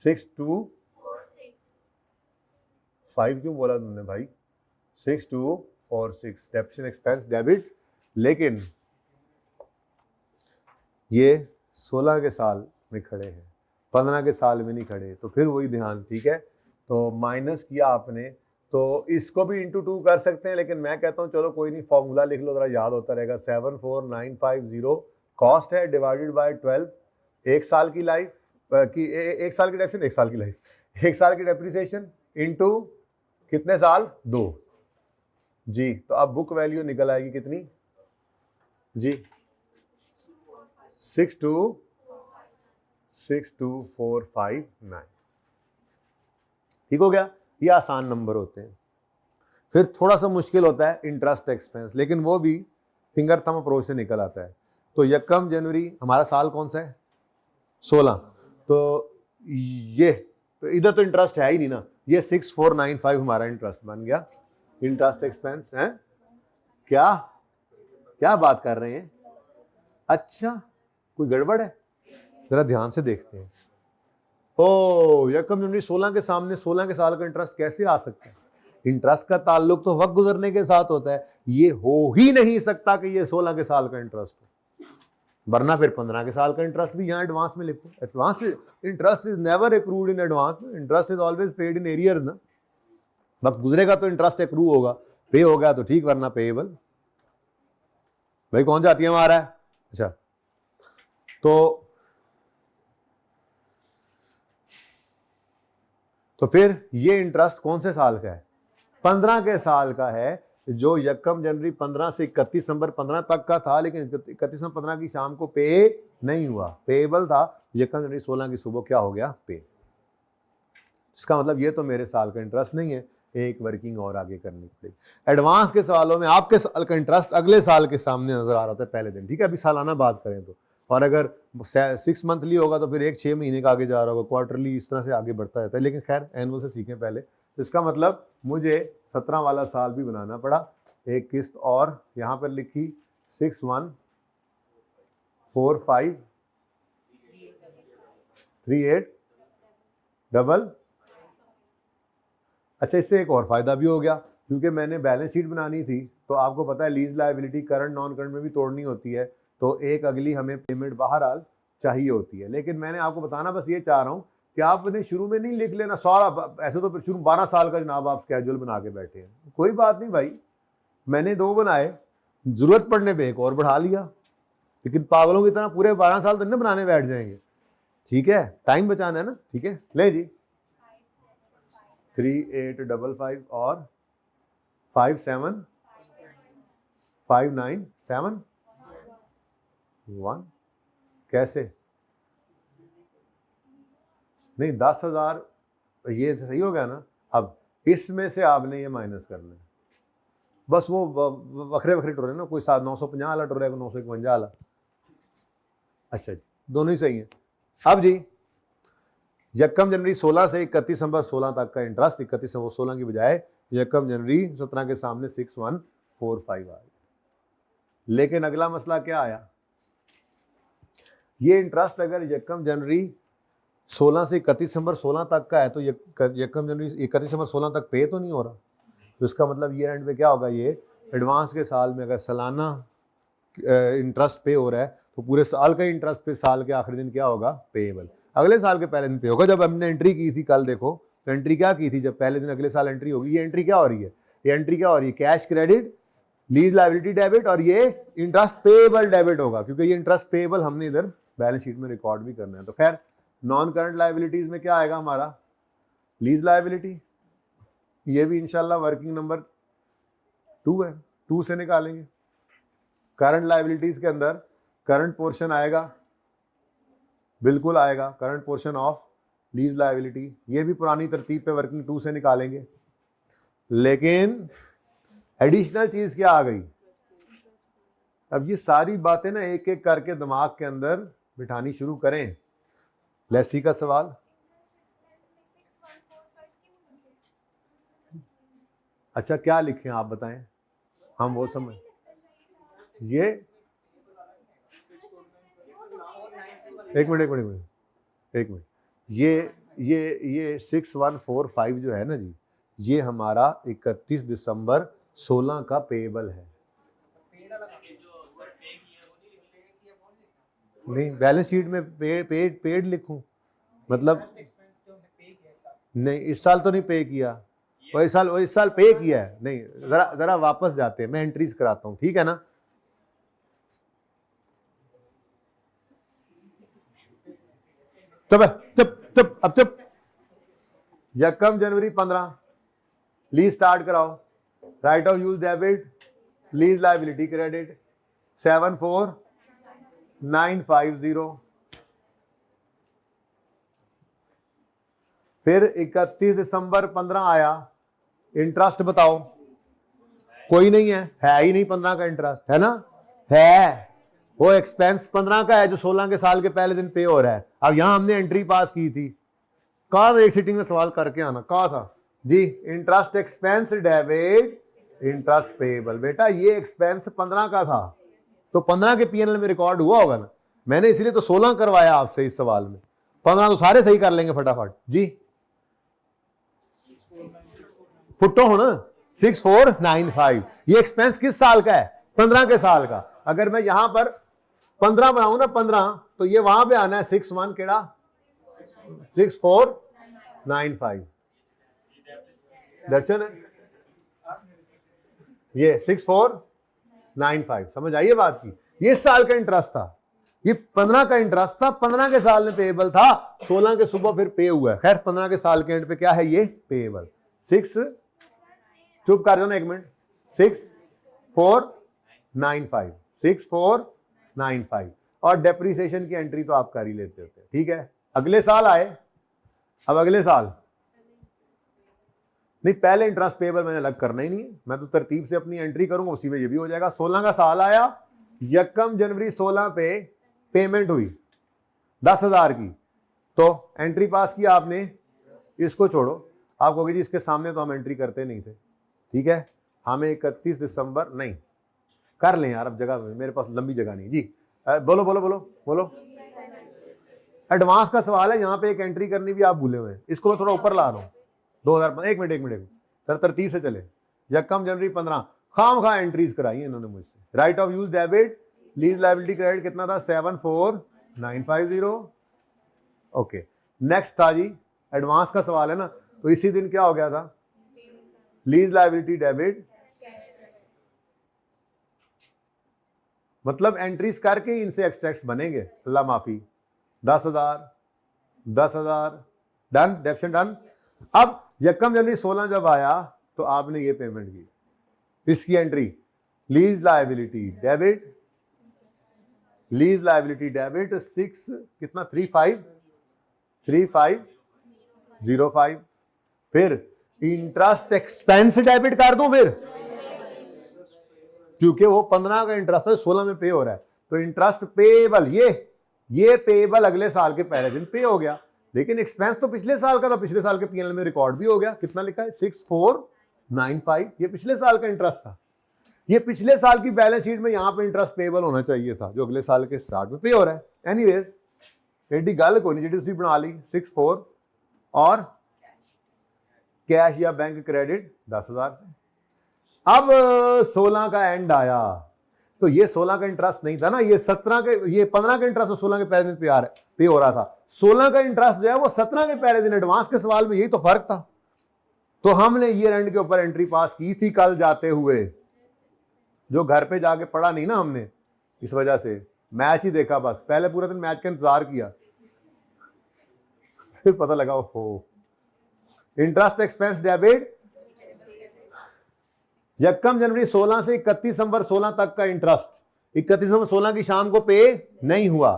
6245 क्यों बोला तुमने भाई? 6246 डेप्रिसिएशन एक्सपेंस डेबिट, लेकिन ये 16 के साल में खड़े हैं, 15 के साल में नहीं खड़े, तो फिर वही ध्यान। ठीक है, तो माइनस किया आपने, तो इसको भी इंटू 2 कर सकते हैं, लेकिन मैं कहता हूं चलो कोई नहीं, फॉर्मूला लिख लो, जरा याद होता रहेगा। 74950 कॉस्ट है डिवाइडेड बाय 12, एक साल की लाइफ की, एक साल की डेप्रिसिएशन, एक साल की लाइफ, एक साल की डेप्रिसिएशन इंटू कितने साल? 2 जी। तो अब बुक वैल्यू निकल आएगी कितनी जी? 62459। ठीक हो गया, ये आसान नंबर होते हैं। फिर थोड़ा सा मुश्किल होता है इंटरेस्ट एक्सपेंस, लेकिन वो भी फिंगर थंब अप्रोच से निकल आता है। तो 1 जनवरी हमारा साल कौन सा है? 16। तो ये तो इधर तो इंटरेस्ट है ही नहीं ना, ये 6495 हमारा इंटरेस्ट बन गया, इंटरेस्ट एक्सपेंस है। क्या क्या बात कर रहे हैं? अच्छा, कोई गड़बड़ है? जरा ध्यान से देखते हैं। ओ 1 जनवरी 16 के सामने 16 के साल का इंटरेस्ट कैसे आ सकता है? इंटरेस्ट का ताल्लुक तो वक्त गुजरने के साथ होता है, ये हो ही नहीं सकता कि ये 16 के साल का इंटरेस्ट हो, वरना फिर 15 के साल का इंटरेस्ट भी यहाँ एडवांस में लिखो। Advance interest is never accrued in advance, interest is always paid in arrears ना। वक्त गुजरेगा तो इंटरेस्ट एक्रू होगा, पे हो गया तो ठीक, वरना पेएबल। भाई कौन जाती है हमारा है? अच्छा, तो फिर ये इंटरेस्ट कौन से साल का है? 15 के साल का है, जो 1 जनवरी 15 से 31 दिसंबर 15 तक का था, लेकिन 31 दिसंबर 15 की शाम को पे नहीं हुआ, पेएबल था। 1 जनवरी 16 की सुबह क्या हो गया? पे। इसका मतलब ये तो मेरे साल का इंटरेस्ट नहीं है, एक वर्किंग और आगे करनी पड़ेगी। एडवांस के सवालों में आपके साल का इंटरेस्ट अगले साल के सामने नजर आ रहा था पहले दिन। ठीक है, अभी सालाना बात करें तो, और अगर 6 मंथली होगा तो फिर एक 6 महीने का आगे जा रहा होगा, क्वार्टरली इस तरह से आगे बढ़ता रहता है। लेकिन खैर एनुअल से सीखें पहले। इसका मतलब मुझे 17 वाला साल भी बनाना पड़ा, एक किस्त और यहाँ पर लिखी 614538 अच्छा, इससे एक और फायदा भी हो गया, क्योंकि मैंने बैलेंस शीट बनानी थी, तो आपको पता है lease liability current non current में भी तोड़नी होती है, तो एक अगली हमें पेमेंट बहरहाल चाहिए होती है। लेकिन मैंने आपको बताना बस ये चाह रहा हूँ कि आपने शुरू में नहीं लिख लेना सारा, ऐसे तो शुरू 12 साल का जनाब आप स्केड्यूल बना के बैठे हैं, कोई बात नहीं भाई, मैंने 2 बनाए, जरूरत पड़ने पर एक और बढ़ा लिया, लेकिन पागलों की तरह पूरे 12 साल तो नहीं बनाने बैठ जाएंगे। ठीक है, टाइम बचाना है ना। ठीक है, ले जी 3855 और 57597 कैसे? नहीं 10,000 ये सही हो गया ना। अब इसमें से आपने ये माइनस करना है, बस वो वखरे वखरे टुर ना, कोई 950 वाला टुर है, 951 वाला। अच्छा जी, दोनों ही सही है। अब जी 1 जनवरी 16 से 31 दिसंबर 16 तक का इंटरेस्ट 31 दिसंबर 16 की बजाय 1 जनवरी 17 के सामने 6145 आ गया। लेकिन अगला मसला क्या आया? ये इंटरेस्ट अगर 1 जनवरी 16 से 31 दिसंबर 16 तक का है, तो यकम जनवरी 31 दिसंबर 16 तक पे तो नहीं हो रहा। तो इसका मतलब ईयर एंड पे क्या होगा, ये एडवांस के साल में अगर सालाना इंटरेस्ट पे हो रहा है तो पूरे साल का इंटरेस्ट पे साल के आखिरी दिन क्या होगा, पेएबल। अगले साल के पहले दिन पे होगा। जब हमने एंट्री की थी कल, देखो तो एंट्री क्या की थी, जब पहले दिन अगले साल एंट्री होगी, ये एंट्री क्या हो रही है, ये एंट्री क्या हो रही है, cash credit, lease liability debit, और ये इंटरेस्ट पेएबल डेबिट होगा, क्योंकि ये इंटरेस्ट पेएबल हमने इधर बैलेंस शीट में रिकॉर्ड भी करना है। तो खैर नॉन करंट लायबिलिटीज में क्या आएगा हमारा, लीज लायबिलिटी, ये भी इंशाल्लाह वर्किंग नंबर 2 है, 2 से निकालेंगे। करंट लायबिलिटीज के अंदर करंट पोर्शन आएगा, बिल्कुल आएगा, current portion of lease liability, ये भी पुरानी तरतीब पे वर्किंग 2 से निकालेंगे। लेकिन एडिशनल चीज क्या आ गई, अब ये सारी बातें ना एक एक करके दिमाग के अंदर बिठानी शुरू करें। लेसी का सवाल, अच्छा क्या लिखें आप बताएं, हम वो समझ, ये एक मिनट, ये 6145 जो है ना जी, ये हमारा 31 दिसंबर 16 का पेएबल है। नहीं, बैलेंस शीट में पेड लिखूं, मतलब नहीं इस साल तो नहीं पे किया, वो इस साल पे किया है। नहीं, जरा वापस जाते हैं, मैं एंट्रीज कराता हूं, ठीक है ना। अब यकम जनवरी 15 लीज स्टार्ट कराओ, right of use debit, lease liability credit 74950। फिर 31 दिसंबर 15 आया, इंटरेस्ट बताओ, कोई नहीं है ही नहीं 15 का इंटरेस्ट, है ना, है वो एक्सपेंस 15 का है जो 16 के साल के पहले दिन पे हो रहा है। अब यहां हमने एंट्री पास की थी, कहा था एक सीटिंग में सवाल करके आना, कहा था जी interest expense debit interest payable. बेटा ये एक्सपेंस 15 का था, तो 15 के पीएनएल में रिकॉर्ड हुआ होगा ना, मैंने इसलिए तो 16 करवाया आपसे इस सवाल में, 15 तो सारे सही कर लेंगे फटाफट जी। फुटो हो ना 6495, ये एक्सपेंस किस साल का है, 15 के साल का। अगर मैं यहां पर 15 बनाऊं ना 15, तो ये वहां पे आना है 61 केड़ा 6495, दर्शन है ये 6495, समझ आइए बात की। ये साल का इंटरेस्ट था, ये 15 का इंटरेस्ट था, 15 के साल में पेएबल था, 16 के सुबह फिर पे हुआ है। खैर 15 के साल के एंड पे क्या है, ये पेएबल। 6 चुप कर दो ना एक मिनट, 6495 और डेप्रिसिएशन की एंट्री तो आप कर ही लेते होते हैं, ठीक है। अगले साल आए, अब अगले साल नहीं, पहले इंटरेस्ट पेएबल मैंने अलग करना ही नहीं है, मैं तो तरतीब से अपनी एंट्री करूंगा, उसी में ये भी हो जाएगा। 16 का साल आया, यकम जनवरी 16 पे पेमेंट हुई 10,000 की, तो एंट्री पास किया आपने, इसको छोड़ो, आप कहोगे जी इसके सामने तो हम एंट्री करते नहीं थे, ठीक है, हमें 31 दिसंबर नहीं कर लें यार, अब जगह मेरे पास लंबी जगह नहीं जी, बोलो बोलो बोलो बोलो। एडवांस का सवाल है, यहाँ पे एक एंट्री करनी भी आप भूले हुए हैं, इसको मैं थोड़ा ऊपर ला रहा हूँ 2000। एक मिनट तरतीब से चले। यकम जनवरी 15 खाम एंट्रीज कराई है इन्होंने मुझसे। Right of use debit, lease liability credit कितना था 74950। ओके, नेक्स्ट था जी एडवांस का सवाल है ना, तो इसी दिन क्या हो गया था, लीज लायबिलिटी डेबिट, मतलब एंट्रीज करके इनसे एक्सट्रैक्ट्स बनेंगे, अल्लाह माफी। 10,000 डन, डेप्शन डन। अब यकम जनवरी 16 जब आया तो आपने ये पेमेंट की, इसकी entry lease liability debit, lease liability debit 6 कितना 3505। फिर इंटरेस्ट एक्सपेंस डेबिट कर दूं, फिर क्योंकि वो 15 का इंटरेस्ट है 16 में पे हो रहा है, तो इंटरेस्ट पेएबल, ये पेएबल अगले साल के पहले दिन पे हो गया, लेकिन एक्सपेंस तो पिछले साल का था, पिछले साल के पीएनएल में रिकॉर्ड भी हो गया। कितना लिखा है 6495, ये पिछले साल का इंटरेस्ट था, ये पिछले साल की बैलेंस शीट में यहां पे इंटरेस्ट पेएबल होना चाहिए था, जो अगले साल के स्टार्ट में पे हो रहा है। एनीवेज एडी गल कोई नहीं जी तुसीं बना ली 64 और कैश या बैंक क्रेडिट 10,000 से। अब 16 का एंड आया तो ये 16 का इंटरेस्ट नहीं था ना, ये 17 के, ये 15 का इंटरेस्ट 16 के पहले दिन पे हो रहा था। 16 का इंटरेस्ट जो है वो 17 के पहले दिन एडवांस के सवाल में यही तो फर्क था। तो हमने ईयर एंड के ऊपर एंट्री पास की थी कल जाते हुए, जो घर पे जाके पढ़ा नहीं ना हमने, इस वजह से मैच ही देखा, बस पहले पूरा दिन मैच का इंतजार किया, फिर पता लगा हो इंटरेस्ट एक्सपेंस डेबिट यकम जनवरी 16 से 31 दिसंबर 16 तक का इंटरेस्ट 31 दिसंबर 16 की शाम को पे नहीं हुआ,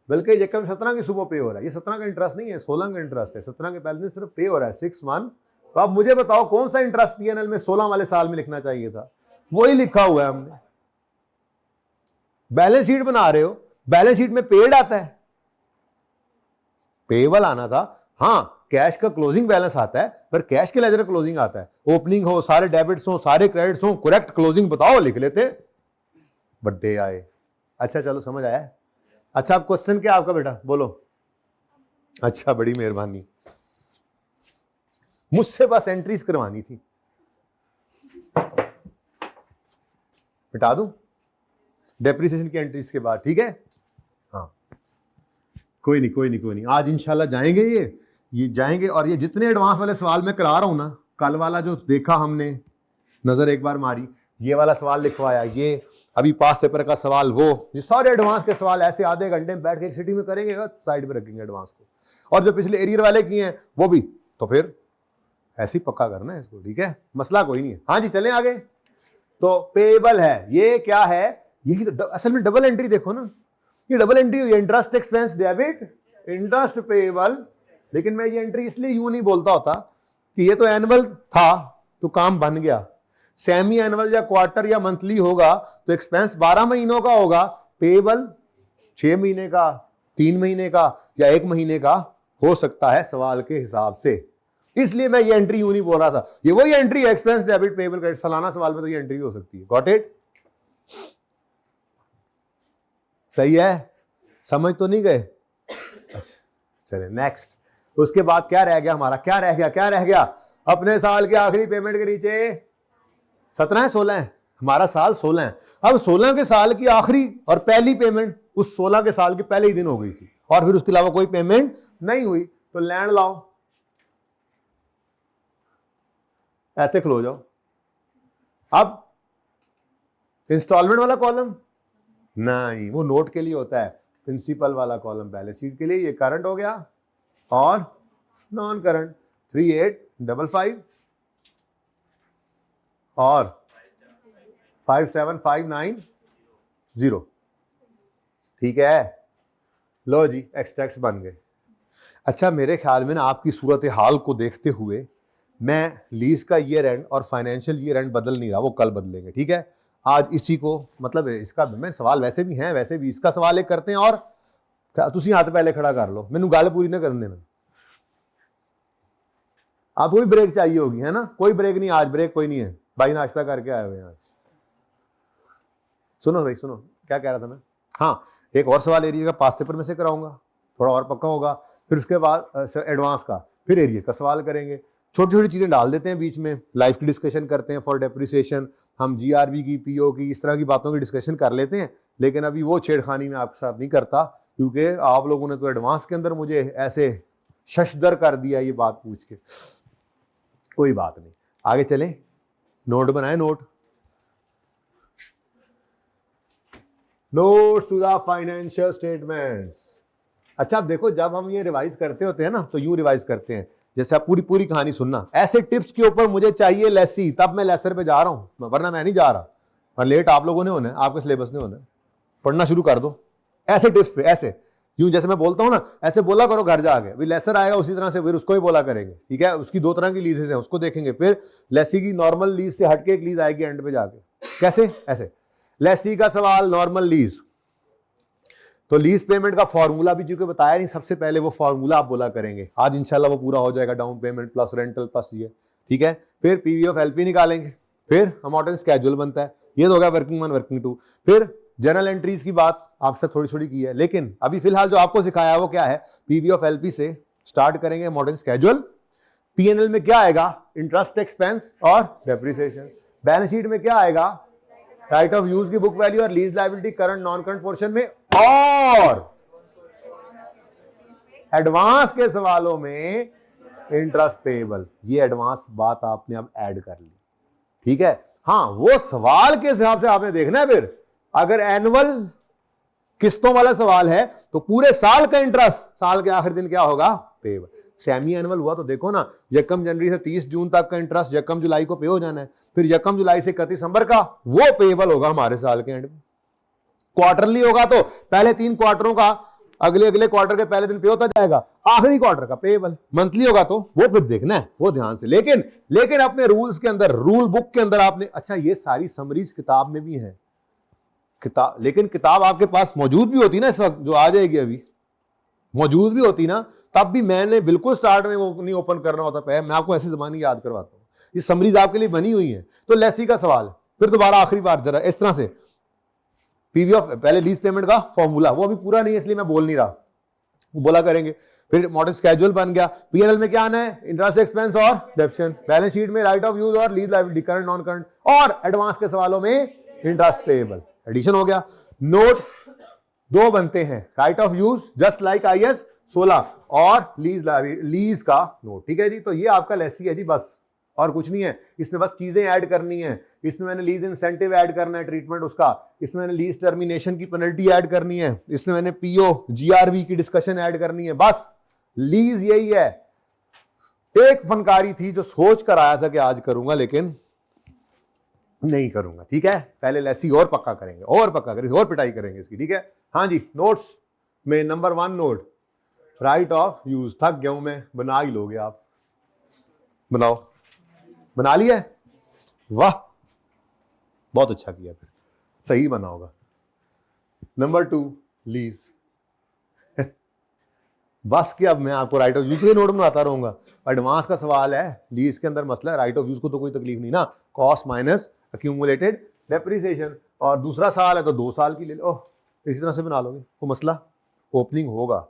बल्कि यकम 17 की सुबह पे हो रहा है। ये 17 का इंटरेस्ट नहीं है, 16 का इंटरेस्ट है। 17 के पहले दिन सिर्फ पे हो रहा है 6-1। तो अब मुझे बताओ कौन सा इंटरेस्ट पीएनएल में 16 वाले साल में लिखना चाहिए था, वही लिखा हुआ है हमने। बैलेंस शीट बना रहे हो, बैलेंस शीट में पेड आता है, पेबल आना था। हाँ कैश का क्लोजिंग बैलेंस आता है, पर कैश के लेजर क्लोजिंग आता है। ओपनिंग हो, सारे डेबिट्स हो, सारे क्रेडिट्स हो, करेक्ट क्लोजिंग बताओ, लिख लेते, बड्डे आए। अच्छा चलो समझ आया। अच्छा अब क्वेश्चन क्या आपका बेटा, बोलो। अच्छा बड़ी मेहरबानी, मुझसे बस एंट्रीज करवानी थी, मिटा दूं डेप्रिसिएशन की एंट्रीज के बाद, ठीक है। हाँ कोई नहीं कोई नहीं कोई नहीं, आज इंशाल्लाह जाएंगे ये जाएंगे। और ये जितने एडवांस वाले सवाल मैं करा रहा हूं ना, कल वाला जो देखा हमने, नजर एक बार मारी, ये वाला सवाल लिखवाया, ये अभी पास पेपर का सवाल, वो ये सारे एडवांस के सवाल ऐसे आधे घंटे में बैठ के एक सिटी में करेंगे, साइड पे रखेंगे एडवांस को। और जो पिछले एरियर वाले किए हैं वो भी, तो फिर ऐसे ही पक्का करना है इसको, ठीक है, मसला कोई नहीं है। हाँ जी चलें आगे। तो पेएबल है, ये क्या है, यही तो असल में डबल एंट्री देखो ना, ये डबल एंट्री हुई, interest expense debit, interest payable. लेकिन मैं ये एंट्री इसलिए यूं नहीं बोलता होता कि ये तो एनुअल था तो काम बन गया, सेमी एनुअल या क्वार्टर या मंथली होगा तो एक्सपेंस 12 महीनों का होगा, पेएबल 6 महीने का, 3 महीने का या 1 महीने का हो सकता है सवाल के हिसाब से। इसलिए मैं ये एंट्री यूं नहीं बोल रहा था, ये वही एंट्री है, एक्सपेंस डेबिट पेएबल क्रेडिट, सालाना सवाल में तो ये एंट्री हो सकती है। Got it? सही है, समझ तो नहीं गए? अच्छा चले नेक्स्ट। तो उसके बाद क्या रह गया हमारा, क्या रह गया अपने साल के आखिरी पेमेंट के नीचे 17 है 16 है, हमारा साल 16 है। अब 16 के साल की आखिरी और पहली पेमेंट उस 16 के साल के पहले ही दिन हो गई थी, और फिर उसके अलावा कोई पेमेंट नहीं हुई, तो लैंड लाओ, ऐसे खलो जाओ। अब इंस्टॉलमेंट वाला कॉलम नहीं, वो नोट के लिए होता है, प्रिंसिपल वाला कॉलम बैलेंस शीट के लिए, ये करंट हो गया और नॉन करंट 3855 और 57590, ठीक है। लो जी एक्सट्रैक्ट्स बन गए। अच्छा मेरे ख्याल में ना आपकी सूरत हाल को देखते हुए मैं लीज का ईयर एंड और फाइनेंशियल ईयर एंड बदल नहीं रहा, वो कल बदलेंगे, ठीक है। आज इसी को मतलब इसका मैं सवाल वैसे भी हैं, वैसे भी इसका सवाल एक करते हैं, और तुसी हाथ पहले खड़ा कर लो, मैनू गल पूरी ना करने देना। आपको भी ब्रेक चाहिए होगी है ना? कोई ब्रेक नहीं, आज ब्रेक कोई नहीं है, भाई नाश्ता करके आए हुए हैं आज। सुनो भाई सुनो, क्या कह रहा था मैं? हाँ एक और सवाल एरिया का पास पेपर में से कराऊंगा, थोड़ा और पक्का होगा, फिर उसके बाद एडवांस का, फिर एरिया का सवाल करेंगे। छोटी छोटी चीजें डाल देते हैं बीच में, लाइफ की डिस्कशन करते हैं फॉर डेप्रिसिएशन, हम जीआरवी की, पीओ की, इस तरह की बातों की डिस्कशन कर लेते हैं। लेकिन अभी वो छेड़खानी में आपके साथ नहीं करता, क्योंकि आप लोगों ने तो एडवांस के अंदर मुझे ऐसे शशदर कर दिया ये बात पूछ के। कोई बात नहीं, आगे चलें। नोट बनाए, notes to the financial statements. अच्छा अब देखो, जब हम ये रिवाइज करते होते हैं ना, तो यूं रिवाइज करते हैं, जैसे आप पूरी कहानी सुनना, ऐसे टिप्स के ऊपर मुझे चाहिए लेसी, तब मैं लेसर पे जा रहा हूं, वरना मैं नहीं जा रहा। और लेट आप लोगों ने होना है, आपके सिलेबस ने होना है, पढ़ना शुरू कर दो ऐसे टिप्स पे, ऐसे यूं जैसे मैं बोलता हूं ना, ऐसे बोला करो घर जाके, अभी लेसर आएगा उसी तरह से फिर उसको ही बोला करेंगे, ठीक है। उसकी 2 तरह की लीजेस हैं, उसको देखेंगे, फिर लेसी की नॉर्मल लीज से हटके एक लीज आएगी एंड पे जाके, कैसे? ऐसे लेसी का सवाल, नॉर्मल लीज, तो लीज पेमेंट का फॉर्मूला भी चूंकि बताया नहीं, सबसे पहले वो फॉर्मूला आप बोला करेंगे, आज इंशाल्लाह वो पूरा हो जाएगा, down payment plus rental plus ये, ठीक है। फिर पीवी ऑफ एलपी निकालेंगे, फिर अमाउंट एंड स्केड्यूल बनता है, ये तो हो गया वर्किंग 1 वर्किंग 2। फिर जर्नल एंट्रीज की बात आपसे थोड़ी थोड़ी की है, लेकिन अभी फिलहाल जो आपको सिखाया है वो क्या है, पीवी ऑफ एलपी से स्टार्ट करेंगे, मॉडर्न स्केड्यूल। पीएनएल में क्या आएगा, इंटरेस्ट एक्सपेंस और डेप्रिसिएशन। बैलेंस शीट में क्या आएगा, राइट ऑफ यूज की बुक वैल्यू और lease liability current non current portion में, और एडवांस के सवालों में इंटरेस्ट पेएबल। ये एडवांस बात आपने अब ऐड कर ली, ठीक है। हाँ, वो सवाल के हिसाब से आपने देखना है। फिर अगर एनुअल किस्तों वाला सवाल है तो पूरे साल का इंटरेस्ट साल के आखिरी दिन क्या होगा, पेएबल। सेमी एनुअल हुआ तो देखो ना, यकम जनवरी से 30 जून तक का इंटरेस्ट यकम जुलाई को पे हो जाना है, फिर यकम जुलाई से 31 दिसंबर का वो पेएबल होगा हमारे साल के एंड में। क्वार्टरली होगा तो पहले 3 क्वार्टरों का अगले अगले क्वार्टर के पहले दिन पे होता जाएगा, आखिरी क्वार्टर का पेएबल। मंथली होगा तो वो फिर देखना है, वो ध्यान से। लेकिन अपने रूल्स के अंदर, रूल बुक के अंदर आपने, अच्छा ये सारी समरीज किताब में भी है, किताब, लेकिन किताब आपके पास मौजूद भी होती ना इस वक्त, जो आ जाएगी अभी मौजूद भी होती ना, तब भी मैंने बिल्कुल स्टार्ट में वो नहीं ओपन करना होता पे, मैं आपको ऐसी जबानी याद करवाता हूँ, ये समरीज आपके लिए बनी हुई है। तो लेसी का सवाल, फिर दोबारा आखिरी बार जरा इस तरह से, पीवी ऑफ, पहले लीज पेमेंट का फॉर्मूला, वो अभी पूरा नहीं है इसलिए मैं बोल नहीं रहा, वो बोला करेंगे। फिर मॉडल स्केड्यूल बन गया। पीएनएल में क्या आना है, इंटरेस्ट एक्सपेंस और डेप्शन। बैलेंस शीट में राइट ऑफ यूज और lease liability current non current, और एडवांस के सवालों में इंटरेस्ट पेएबल। एडिशन हो गया। नोट 2 बनते हैं, write of use just like IAS 16 और लीज का नोट, ठीक है जी। तो ये आपका लेसी है जी, बस और कुछ नहीं है। इसमें बस चीजें ऐड करनी है। इसमें मैंने लीज इंसेंटिव ऐड करना है, ट्रीटमेंट उसका। इसमें मैंने लीज टर्मिनेशन की पेनल्टी ऐड करनी है। इसमें मैंने पीओ जीआरवी की डिस्कशन ऐड करनी है। बस लीज यही है। एक फनकारी थी जो सोच कर आया था कि आज करूंगा, लेकिन नहीं करूंगा, ठीक है। पहले लेसी और पक्का करेंगे, और पक्का करेंगे, और पिटाई करेंगे इसकी, ठीक है। हाँ जी, नोट्स में number 1 note, right of use. थक गया हूं मैं, बना ही लोगे आप, बनाओ। बना लिया, वाह बहुत अच्छा किया, फिर सही बना होगा। Number 2 lease. बस कि अब मैं आपको राइट ऑफ यूज के नोट बनाता रहूंगा। एडवांस का सवाल है, लीज के अंदर मसला है, राइट ऑफ यूज को तो कोई तकलीफ नहीं ना, कॉस्ट माइनस एक्यूमुलेटेड डेप्रिसिएशन। और दूसरा साल है तो 2 साल की ले लो, इसी तरह से बना लोगे, वो मसला ओपनिंग होगा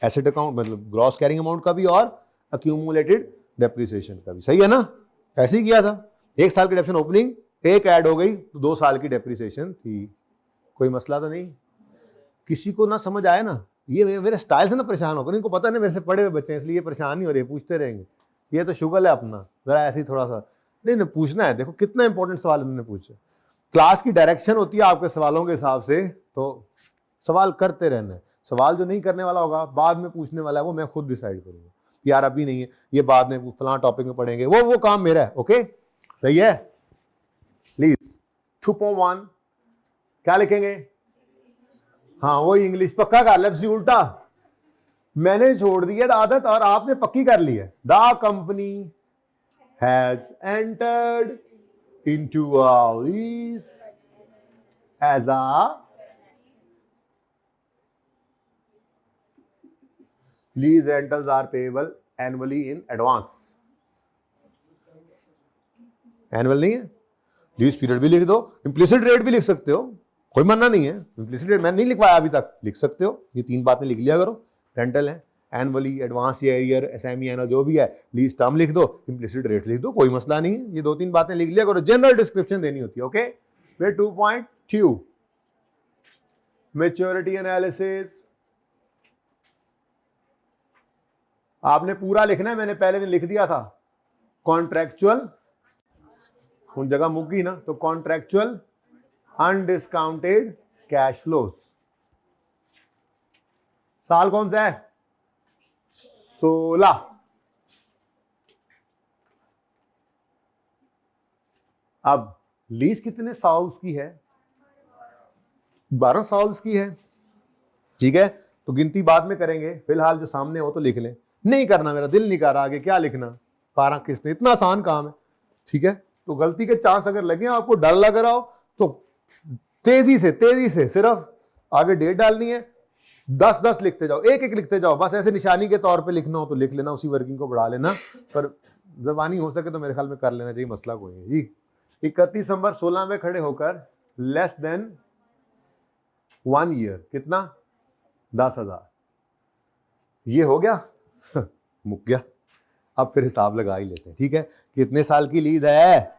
एसेट अकाउंट, मतलब ग्रॉस कैरिंग अमाउंट का भी और एक्यूमुलेटेड डेप्रिसिएशन का भी। सही है ना, ऐसे ही किया था। 1 साल की डेप्रिसिएशन ओपनिंग, एक ऐड हो गई तो 2 साल की डेप्रिसिएशन थी, कोई मसला तो नहीं। किसी को ना समझ आया ना, ये मेरे स्टाइल से ना परेशान होकर, इनको पता नहीं मेरे से पढ़े हुए बच्चे हैं, इसलिए परेशान नहीं हो रहे, पूछते रहेंगे। ये तो शुगल है अपना, जरा ऐसे ही थोड़ा सा नहीं पूछना है। देखो कितना इंपॉर्टेंट सवाल उन्होंने पूछे। क्लास की डायरेक्शन होती है आपके सवालों के हिसाब से, तो सवाल करते रहना है। सवाल जो नहीं करने वाला होगा, बाद में पूछने वाला है, वो मैं खुद डिसाइड करूंगा, यार अभी नहीं है, ये बाद में फलां टॉपिक में पढ़ेंगे, वो काम मेरा है। ओके, सही है। प्लीज 2.1 क्या लिखेंगे, हाँ वही इंग्लिश पक्का कर, लेट्स सी उल्टा। मैंने छोड़ दी है आदत और आपने पक्की कर ली है। The company has entered into a lease as a lease rentals are payable annually in advance. Annual नहीं है, लीज पीरियड भी लिख दो, इम्प्लिसिट रेट भी लिख सकते हो, कोई मना नहीं है। इम्प्लिसिट रेट मैंने नहीं लिखवाया अभी तक, लिख सकते हो, ये 3 बातें लिख लिया करो। रेंटल है, एनुअली, एडवांस या ईयर, सेमी एनुअल जो भी है, लीज टर्म लिख दो, इम्प्लिसिट रेट लिख दो, कोई मसला नहीं है। ये 2-3 बातें लिख लिया करो, जनरल डिस्क्रिप्शन देनी होती है। ओके, फिर 2.2 मैच्योरिटी एनालिसिस। आपने पूरा लिखना है, मैंने पहले दिन लिख दिया था। कॉन्ट्रैक्चुअल, उन जगह मुक गई ना, तो कॉन्ट्रैक्चुअल अनडिस्काउंटेड कैश फ्लोज। साल कौन सा है, 16। अब लीज कितने साल्स की है, 12 साल्स की है, ठीक है। तो गिनती बाद में करेंगे, फिलहाल जो सामने हो तो लिख लें। नहीं करना, मेरा दिल नहीं कर रहा, आगे क्या लिखना, 12 किस्तें, इतना आसान काम है, ठीक है। तो गलती के चांस अगर लगे, आपको डर लग रहा हो, तो तेजी से सिर्फ आगे डेट डालनी है, 10-10 लिखते जाओ, एक लिखते जाओ, बस ऐसे निशानी के तौर पे लिखना हो तो लिख लेना, उसी वर्किंग को बढ़ा लेना, पर जबानी हो सके तो मेरे ख्याल में कर लेना चाहिए, मसला कोई है जी। 31 दिसंबर 16 में खड़े होकर लेस देन 1 ईयर कितना 10,000, ये हो गया मुक गया। अब फिर हिसाब लगा ही लेते हैं, ठीक है। कितने साल की लीज है?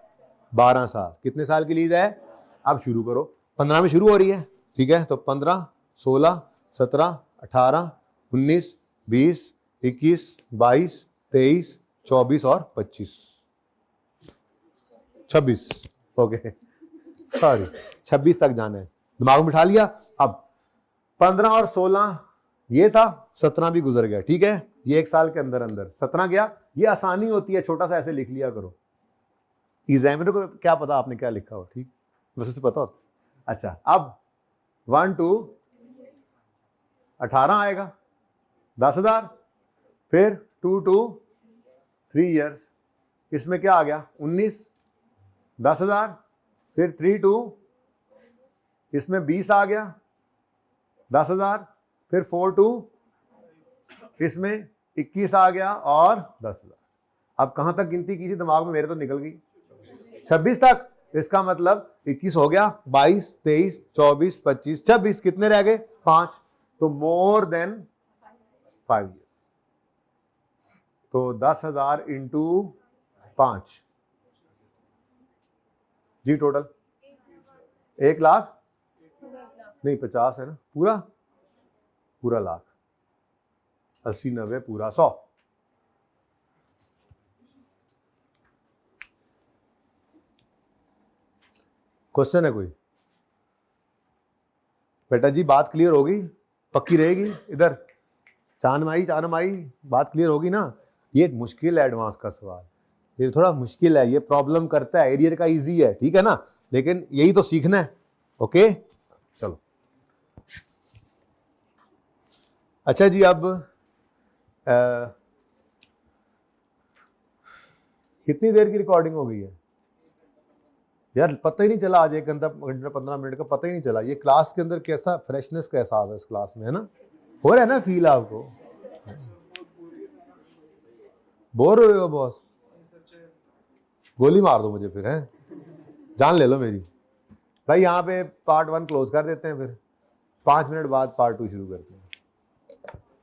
12 साल। कितने साल की लीज है? अब शुरू करो, 15 में शुरू हो रही है, ठीक है। तो 15, 16, 17, 18, 19, 20, 21, 22, 23, 24 और 25, 26, ओके सॉरी 26 तक जाना है, दिमाग में बिठा लिया। अब 15 और 16 ये था, 17 भी गुजर गया, ठीक है। ये 1 साल के अंदर अंदर 17 गया। ये आसानी होती है, छोटा सा ऐसे लिख लिया करो, एग्जामिनर को क्या पता आपने क्या लिखा हो, ठीक, वैसे तो पता होता। अच्छा, अब 1 to 18 आएगा 10,000, फिर 2 to 3 ईयर्स, इसमें क्या आ गया 19, 10,000, फिर 3 to, इसमें 20 आ गया 10,000, फिर 4 to, इसमें 21 आ गया और 10,000। अब कहां तक गिनती की थी दिमाग में, मेरे तो निकल गई 26 तक। इसका मतलब 21 हो गया, 22, 23, 24, 25, 26, कितने रह गए 5, तो मोर देन 5 ईयर्स। तो 10,000 इंटू 5 जी, टोटल 1 लाख नहीं 50 है ना, पूरा लाख, 80, 90, पूरा 100। क्वेश्चन है कोई? बेटा जी बात क्लियर होगी, पक्की रहेगी इधर, चांदमाई बात क्लियर होगी ना। ये मुश्किल है एडवांस का सवाल, ये थोड़ा मुश्किल है, ये प्रॉब्लम करता है, एरियर का इजी है, ठीक है ना, लेकिन यही तो सीखना है। ओके चलो, अच्छा जी, अब कितनी देर की रिकॉर्डिंग हो गई है यार, पता ही नहीं चला, आज 1 घंटा 15 मिनट का पता ही नहीं चला। ये क्लास के अंदर कैसा फ्रेशनेस का एहसास है इस क्लास में, है ना, हो रहा है ना फील आपको? बोर हो रहे हो बॉस? गोली मार दो मुझे फिर, है जान ले लो मेरी। भाई यहाँ पे पार्ट 1 क्लोज कर देते हैं, फिर 5 मिनट बाद पार्ट 2 शुरू करते हैं।